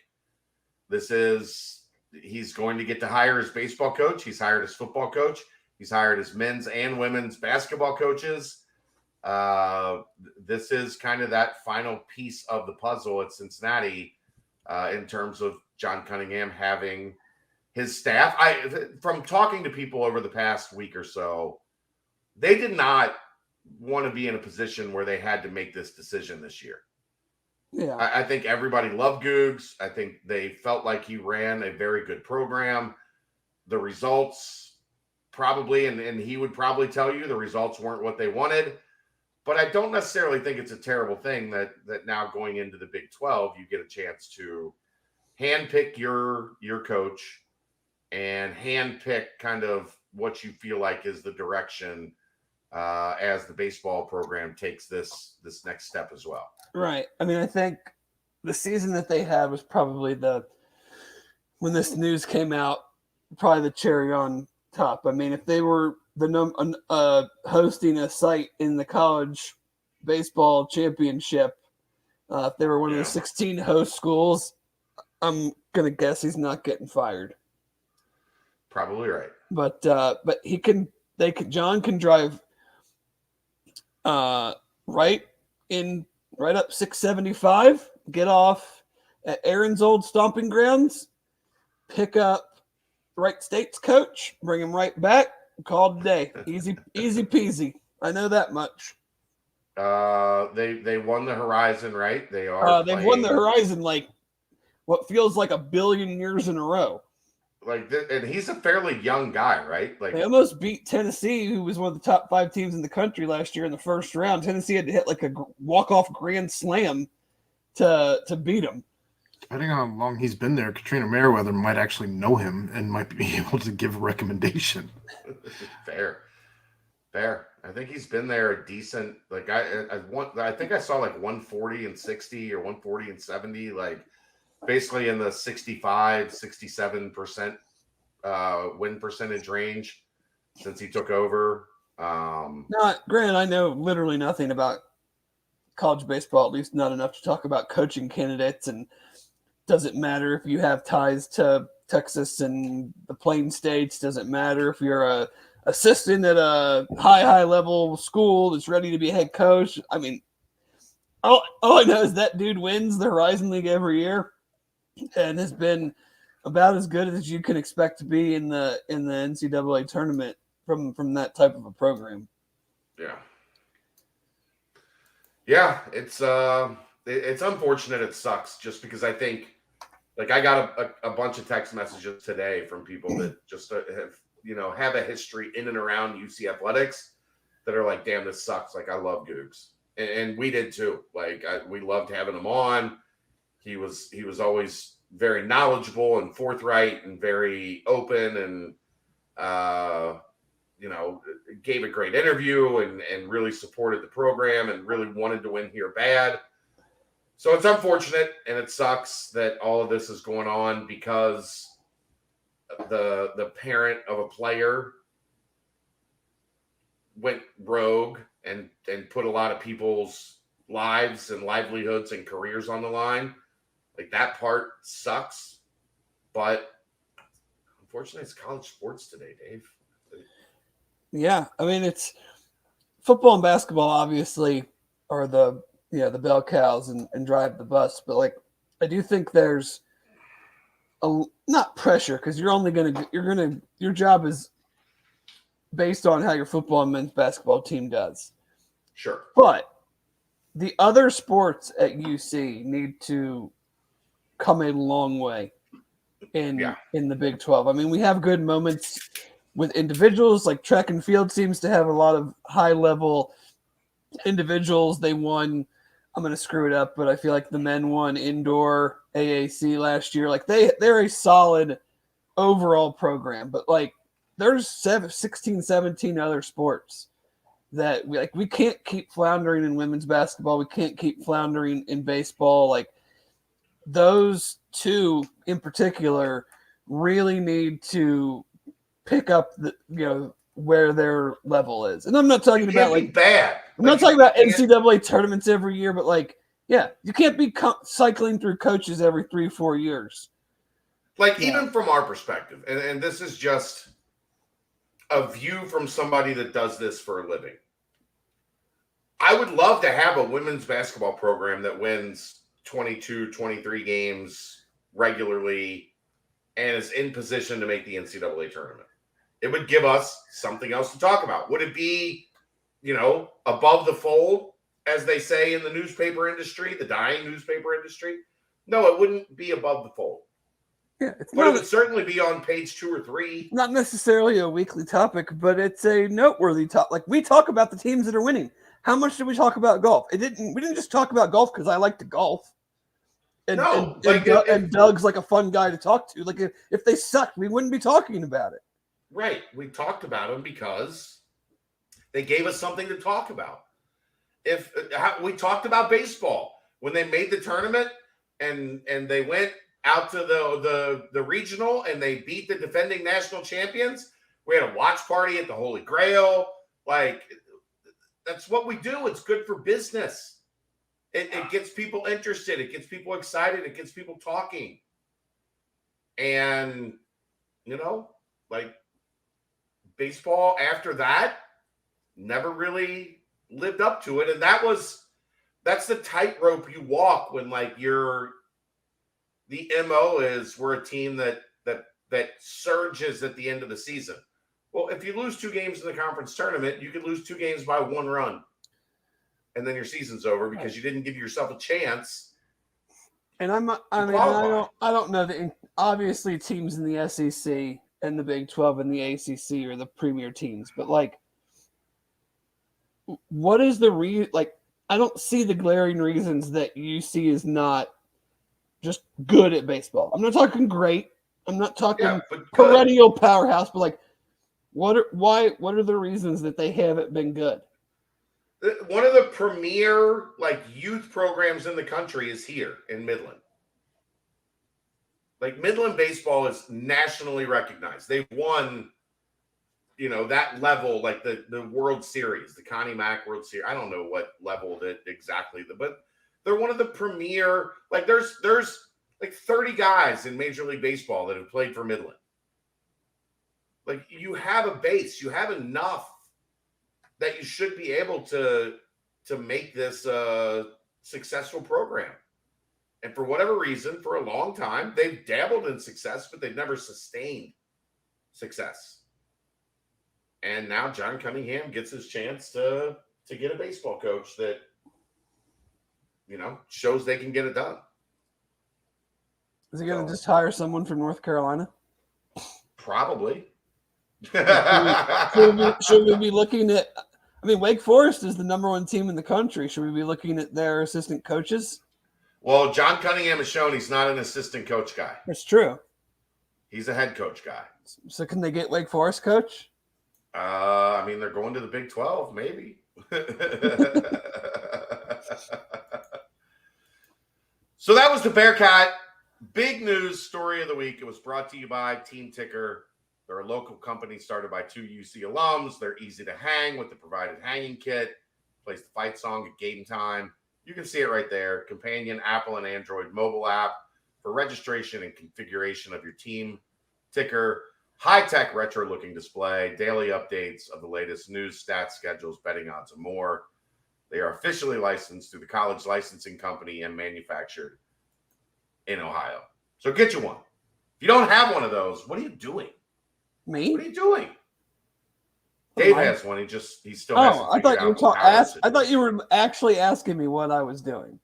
he's going to get to hire his baseball coach. He's hired his football coach. He's hired his men's and women's basketball coaches. This is kind of that final piece of the puzzle at Cincinnati in terms of John Cunningham having his staff. From talking to people over the past week or so, they did not want to be in a position where they had to make this decision this year. Yeah, I think everybody loved Googs. I think they felt like he ran a very good program. The results probably, and he would probably tell you the results weren't what they wanted. But I don't necessarily think it's a terrible thing that now going into the Big 12, you get a chance to handpick your coach and handpick kind of what you feel like is the direction as the baseball program takes this next step as well. right. I mean, I think the season that they had was probably the when this news came out, probably the cherry on top. I mean, if they were hosting a site in the college baseball championship, if they were one of the 16 host schools, I'm gonna guess he's not getting fired. Probably right. But John can drive right up 675, get off at Aaron's old stomping grounds, pick up Wright State's coach, bring him right back, call it a day. Easy peasy. I know that much. They won the Horizon, right? They've won the Horizon like what feels like a billion years in a row. And he's a fairly young guy, right? Like they almost beat Tennessee, who was one of the top 5 teams in the country last year in the first round. Tennessee had to hit like a walk-off grand slam to beat them. Depending on how long he's been there, Katrina Merriweather might actually know him and might be able to give a recommendation. Fair. I think he's been there a decent. Like I think I saw like 140 and 60 or 140 and 70, like basically in the 65, 67% win percentage range since he took over. Granted, I know literally nothing about college baseball, at least not enough to talk about coaching candidates, and doesn't matter if you have ties to Texas and the Plain States. Doesn't matter if you're a assistant at a high level school that's ready to be a head coach. I mean, all I know is that dude wins the Horizon League every year and has been about as good as you can expect to be in the NCAA tournament from that type of a program. Yeah, it's unfortunate. It sucks just because I think, like, I got a bunch of text messages today from people that just have a history in and around UC athletics that are like, damn, this sucks. Like, I love Googs. And we did too. Like, we loved having him on. He was always very knowledgeable and forthright and very open and, gave a great interview and really supported the program and really wanted to win here bad. So it's unfortunate and it sucks that all of this is going on because the parent of a player went rogue and put a lot of people's lives and livelihoods and careers on the line. Like, that part sucks, but unfortunately it's college sports today, Dave. Yeah, I mean, it's football and basketball obviously are the bell cows and drive the bus, but like I do think there's not pressure because your job is based on how your football and men's basketball team does. Sure. But the other sports at UC need to come a long way in the Big 12. I mean, we have good moments with individuals, like track and field seems to have a lot of high level individuals. They won, I'm going to screw it up, but I feel like the men won indoor AAC last year. Like they're a solid overall program, but like there's 16, 17 other sports that we can't keep floundering in women's basketball. We can't keep floundering in baseball. Like those two in particular really need to pick up where their level is. And I'm not talking about like bad. I'm not talking about NCAA tournaments every year, but like, yeah, you can't be cycling through coaches every 3-4 years. Like, even from our perspective, and this is just a view from somebody that does this for a living. I would love to have a women's basketball program that wins 22, 23 games regularly and is in position to make the NCAA tournament. It would give us something else to talk about. Would it be, above the fold, as they say in the newspaper industry, the dying newspaper industry? No, it wouldn't be above the fold. Yeah, it would certainly be on page 2 or 3. Not necessarily a weekly topic, but it's a noteworthy topic. Like, we talk about the teams that are winning. How much did we talk about golf? We didn't just talk about golf because I like to golf. And Doug's like a fun guy to talk to. Like, if they sucked, we wouldn't be talking about it. Right. We talked about them because they gave us something to talk about. We talked about baseball when they made the tournament and they went out to the regional and they beat the defending national champions. We had a watch party at the Holy Grail. Like, that's what we do. It's good for business. It gets people interested. It gets people excited. It gets people talking. And, like, baseball after that never really lived up to it. And that's the tightrope you walk when, like, the MO is we're a team that surges at the end of the season. Well, if you lose 2 games in the conference tournament, you could lose 2 games by 1 run. And then your season's over because you didn't give yourself a chance. And I don't know that obviously teams in the SEC and the Big 12 and the ACC are the premier teams, but like, what is the I don't see the glaring reasons that UC is not just good at baseball. I'm not talking great. I'm not talking perennial powerhouse, but like, what are the reasons that they haven't been good? One of the premier like youth programs in the country is here in Midland. Like, Midland baseball is nationally recognized. They've won, that level, like the World Series, the Connie Mack World Series. I don't know what level that exactly, but they're one of the premier. Like, there's like 30 guys in Major League Baseball that have played for Midland. Like, you have a base, you have enough that you should be able to make this a successful program. And for whatever reason, for a long time, they've dabbled in success, but they've never sustained success. And now John Cunningham gets his chance to get a baseball coach that, shows they can get it done. Is he going to just hire someone from North Carolina? Probably. Should we be looking at? I mean, Wake Forest is the #1 team in the country. Should we be looking at their assistant coaches? Well, John Cunningham has shown he's not an assistant coach guy. That's true. He's a head coach guy. So can they get Wake Forest coach? I mean, they're going to the Big 12, maybe. So that was the Bearcat big news story of the week. It was brought to you by Team Ticker. They're a local company started by 2 UC alums. They're easy to hang with the provided hanging kit. Plays the fight song at game time. You can see it right there. Companion Apple and Android mobile app for registration and configuration of your Team Ticker. High-tech retro-looking display. Daily updates of the latest news, stats, schedules, betting odds, and more. They are officially licensed through the College Licensing Company and manufactured in Ohio. So get you one. If you don't have one of those, what are you doing? Me? What are you doing? Dave has one. He still hasn't. I thought you were actually asking me what I was doing.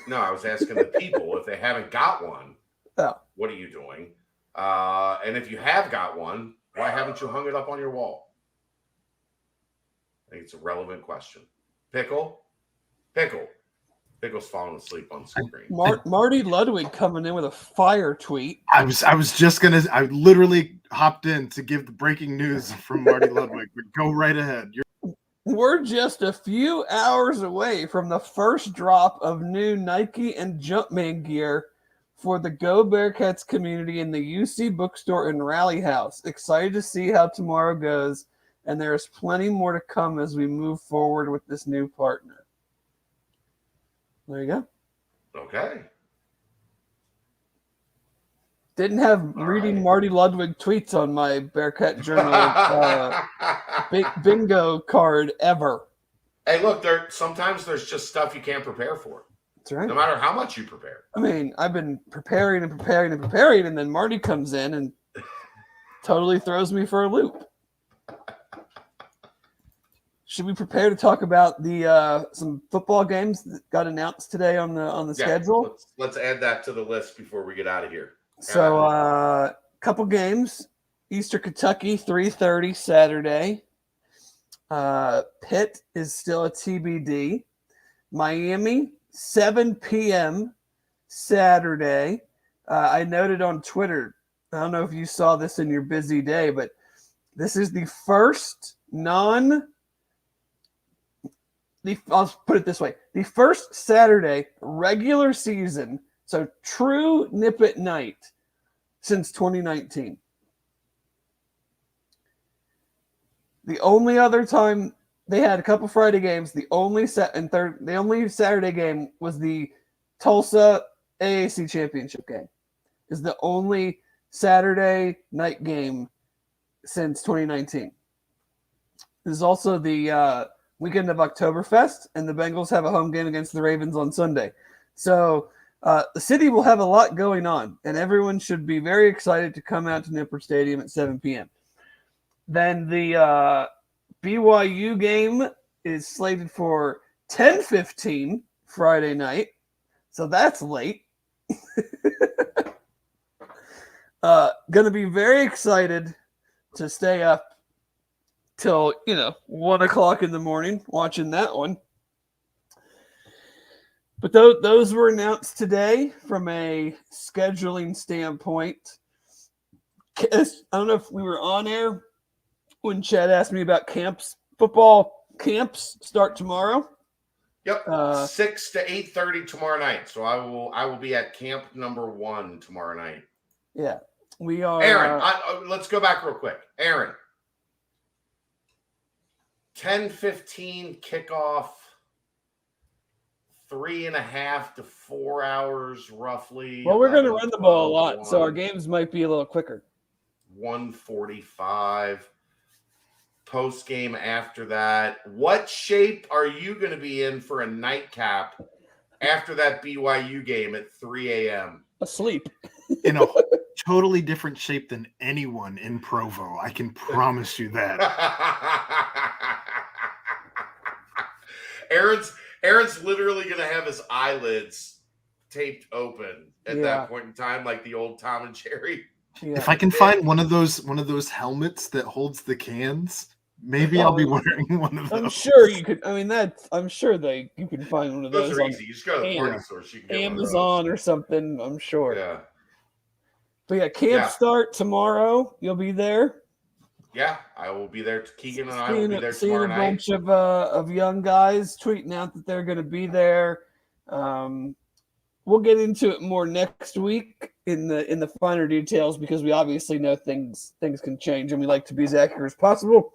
No, I was asking the people if they haven't got one. Oh. What are you doing? And if you have got one, why haven't you hung it up on your wall? I think it's a relevant question. Pickle's falling asleep on screen. Marty Ludwig coming in with a fire tweet. I literally hopped in to give the breaking news from Marty Ludwig. But go right ahead. We're just a few hours away from the first drop of new Nike and Jumpman gear for the Go Bearcats community in the UC bookstore and Rally House. Excited to see how tomorrow goes, and there is plenty more to come as we move forward with this new partner. There you go. Okay. Didn't have reading Marty Ludwig tweets on my Bearcat Journal bingo card ever. Hey, look, sometimes there's just stuff you can't prepare for. That's right. No matter how much you prepare. I mean, I've been preparing, and then Marty comes in and totally throws me for a loop. Should we prepare to talk about the some football games that got announced today on the schedule? Let's add that to the list before we get out of here. So, couple games: Eastern Kentucky, 3:30 Saturday. Pitt is still a TBD. Miami, 7 p.m. Saturday. I noted on Twitter. I don't know if you saw this in your busy day, but this is the first I'll put it this way. The first Saturday regular season So true nip at night since 2019. The only other time they had a couple Friday games, the only Saturday game was the Tulsa AAC championship game. Is the only Saturday night game since 2019. This is also the weekend of Oktoberfest, and the Bengals have a home game against the Ravens on Sunday. So the city will have a lot going on, and everyone should be very excited to come out to Nippert Stadium at 7 p.m. Then the BYU game is slated for 10:15 Friday night, so that's late. Gonna be very excited to stay up till 1 o'clock in the morning watching that one. But those were announced today from a scheduling standpoint. I don't know if we were on air when Chad asked me about camps. Football camps start tomorrow. Yep, 6 to 8:30 tomorrow night. So I will be at camp number 1 tomorrow night. Yeah, we are. Aaron, let's go back real quick. Aaron, 10:15 kickoff, 3.5 to 4 hours roughly. Well, we're going to run the ball a lot, so our games might be a little quicker. 1:45. Post game after that. What shape are you going to be in for a nightcap after that BYU game at 3 a.m.? Asleep. In a totally different shape than anyone in Provo. I can promise you that. Aaron's literally going to have his eyelids taped open at that point in time, like the old Tom and Jerry. Yeah. If I can find one of those helmets that holds the cans, maybe I'll be wearing one of those. I'm sure you could. I mean, I'm sure you can find one of those. Those are easy. You just go to the party store. You can get Amazon or something. I'm sure. Yeah. But yeah, camp start tomorrow. You'll be there. Yeah, I will be there. Keegan and I will be there tomorrow seeing a bunch of young guys tweeting out that they're going to be there. We'll get into it more next week in the finer details because we obviously know things can change and we like to be as accurate as possible.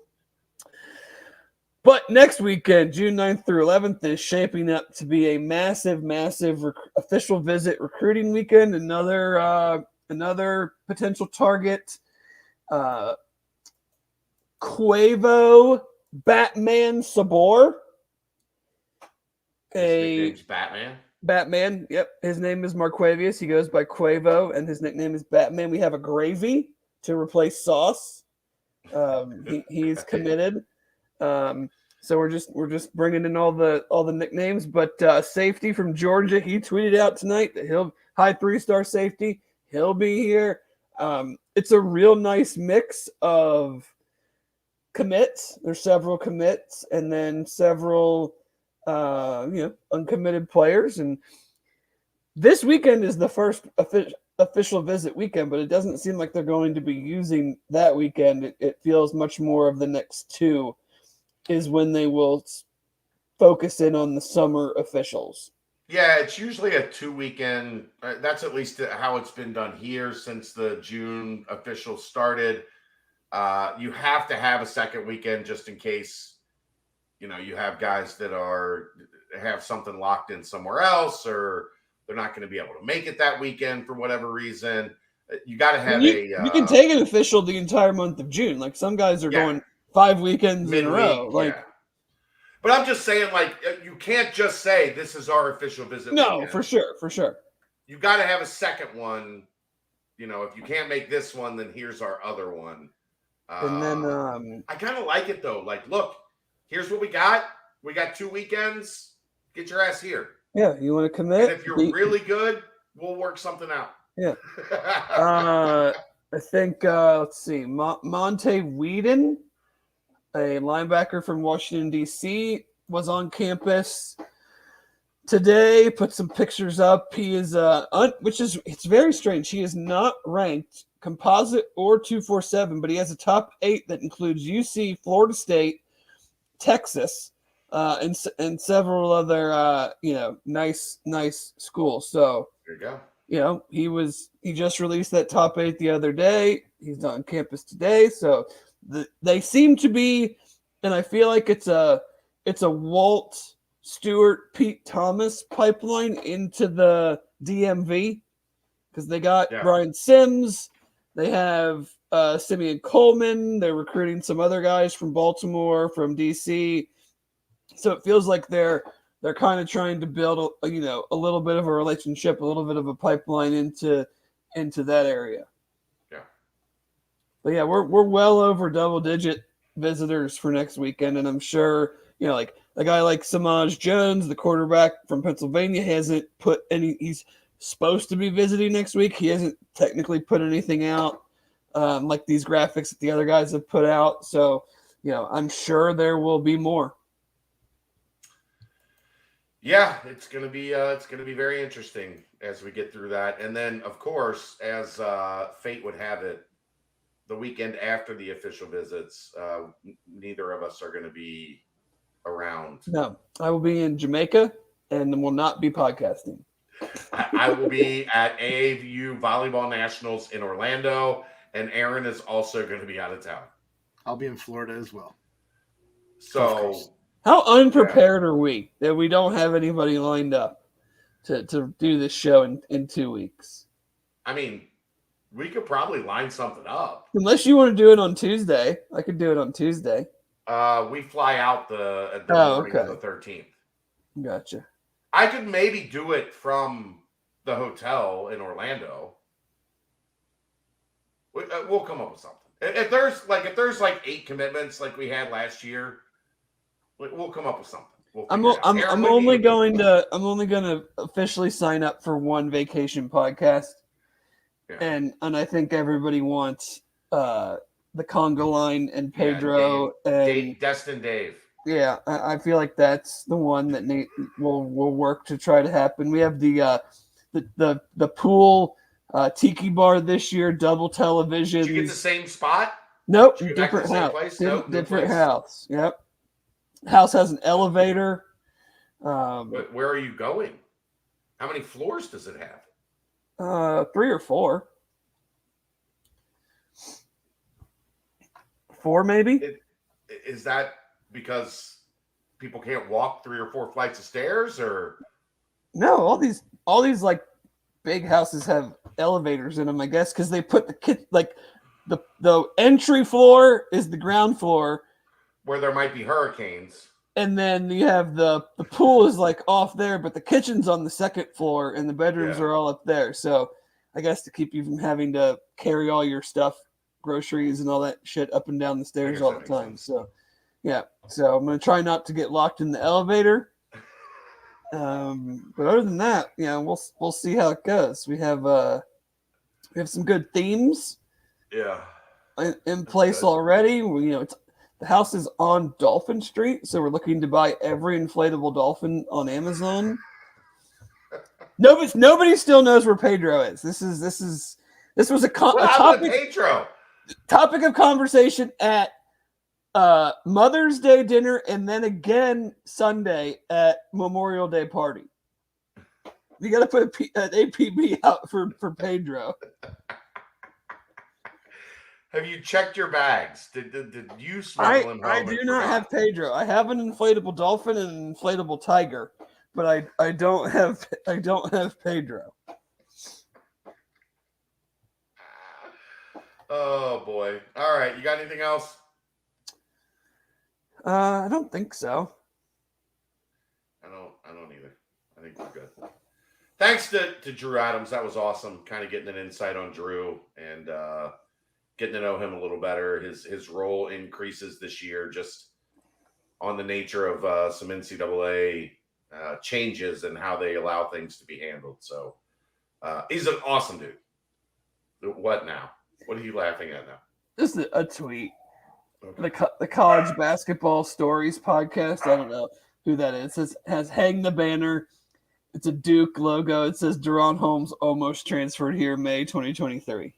But next weekend, June 9th through 11th, is shaping up to be a massive, massive official visit recruiting weekend. Another potential target. Quavo Batman Sabor. His nickname's Batman. Yep. His name is Marquavius. He goes by Quavo, and his nickname is Batman. We have a gravy to replace sauce. He's committed. So we're just bringing in all the nicknames. But safety from Georgia, he tweeted out tonight that he'll high 3-star safety. He'll be here. It's a real nice mix of commits. There's several commits, and then several uncommitted players. And this weekend is the first official visit weekend, but it doesn't seem like they're going to be using that weekend. It feels much more of the next two is when they will focus in on the summer officials. Yeah, it's usually a 2-weekend. That's at least how it's been done here since the June officials started. You have to have a second weekend just in case, you have guys that have something locked in somewhere else, or they're not going to be able to make it that weekend for whatever reason. You got to have you can take an official the entire month of June. Like some guys are going 5 weekends in a row. But I'm just saying, you can't just say this is our official visit. No, weekend. for sure. You got to have a second one. If you can't make this one, then here's our other one. And then I kind of like it though. Look, here's what we got. We got 2 weekends. Get your ass here. Yeah, you want to commit? And if you're really good, we'll work something out. Yeah. I think let's see, Monte Whedon, a linebacker from Washington D.C., was on campus today. Put some pictures up. He is it's very strange. He is not ranked composite or 247, but he has a top 8 that includes UC, Florida State, Texas, and several other nice schools. So There you go. You know, he just released that top 8 the other day. He's on campus today, so they seem to be, and I feel like it's a Walt Stewart, Pete Thomas pipeline into the DMV, because they got Brian Sims, they have Simeon Coleman, they're recruiting some other guys from Baltimore, from DC, so it feels like they're kind of trying to build a little bit of a relationship, a little bit of a pipeline into that area. Yeah. But yeah, we're well over double digit visitors for next weekend, and I'm sure, like a guy like Samaj Jones, the quarterback from Pennsylvania, hasn't put any. He's supposed to be visiting next week. He hasn't technically put anything out, like these graphics that the other guys have put out. So, I'm sure there will be more. Yeah, it's gonna be very interesting as we get through that, and then of course, as fate would have it, the weekend after the official visits, neither of us are going to be around. No, I will be in Jamaica and will not be podcasting. I will be at AAVU Volleyball Nationals in Orlando, and Aaron is also going to be out of town. I'll be in Florida as well. So, how unprepared are we that we don't have anybody lined up to do this show in 2 weeks? I mean, we could probably line something up. Unless you want to do it on Tuesday. I could do it on Tuesday. We fly out the morning of the 13th. Gotcha. I could maybe do it from the hotel in Orlando. We'll come up with something. If there's like 8 commitments like we had last year, we'll come up with something. I'm only going to officially sign up for one vacation podcast. Yeah. And I think everybody wants the Conga Line and Pedro and Destin Dave. Yeah, I feel like that's the one that will work to try to happen. We have the pool tiki bar this year, double television. Did you get the same spot? Nope, different house. Different house. Yep. House has an elevator. Where are you going? How many floors does it have? 3 or 4. 4 maybe. Is that because people can't walk 3 or 4 flights of stairs, or? No, all these like big houses have elevators in them, I guess, because they put the entry floor is the ground floor, where there might be hurricanes. And then you have the pool is like off there, but the kitchen's on the 2nd floor and the bedrooms are all up there. So I guess to keep you from having to carry all your stuff, groceries and all that shit up and down the stairs all the time. So yeah. So I'm going to try not to get locked in the elevator. But other than that, we'll see how it goes. We have some good themes. Yeah. In place already. The house is on Dolphin Street, so we're looking to buy every inflatable dolphin on Amazon. Nobody still knows where Pedro is. This was a topic of conversation at Mother's Day dinner, and then again Sunday at Memorial Day party. You got to put an APB out for Pedro. Have you checked your bags? Did you smuggle him home? I do not have Pedro. I have an inflatable dolphin and an inflatable tiger, but I don't have Pedro. Oh boy! All right, you got anything else? I don't think so. I don't either. I think we're good. Thanks to Drew Adams. That was awesome. Kind of getting an insight on Drew and getting to know him a little better. His role increases this year just on the nature of some NCAA changes and how they allow things to be handled. So he's an awesome dude. What now? What are you laughing at now? Just a tweet. Okay. The College Basketball Stories podcast. I don't know who that is. It has Hang the Banner. It's a Duke logo. It says Deron Holmes almost transferred here May 2023.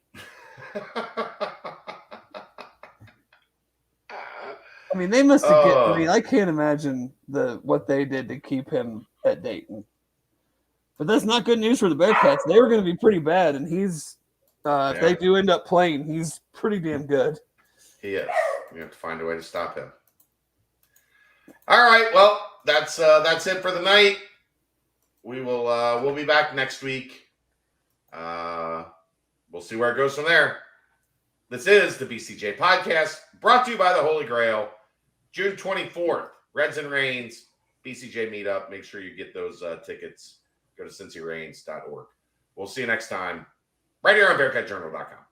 I mean, they must have I can't imagine what they did to keep him at Dayton. But that's not good news for the Bearcats. They were going to be pretty bad, and he's if they do end up playing, he's pretty damn good. He is. We have to find a way to stop him. All right. Well, that's it for the night. We'll be back next week. We'll see where it goes from there. This is the BCJ podcast, brought to you by the Holy Grail. June 24th, Reds and Reigns, BCJ meetup. Make sure you get those tickets. Go to cincyreigns.org. We'll see you next time, right here on BearcatJournal.com.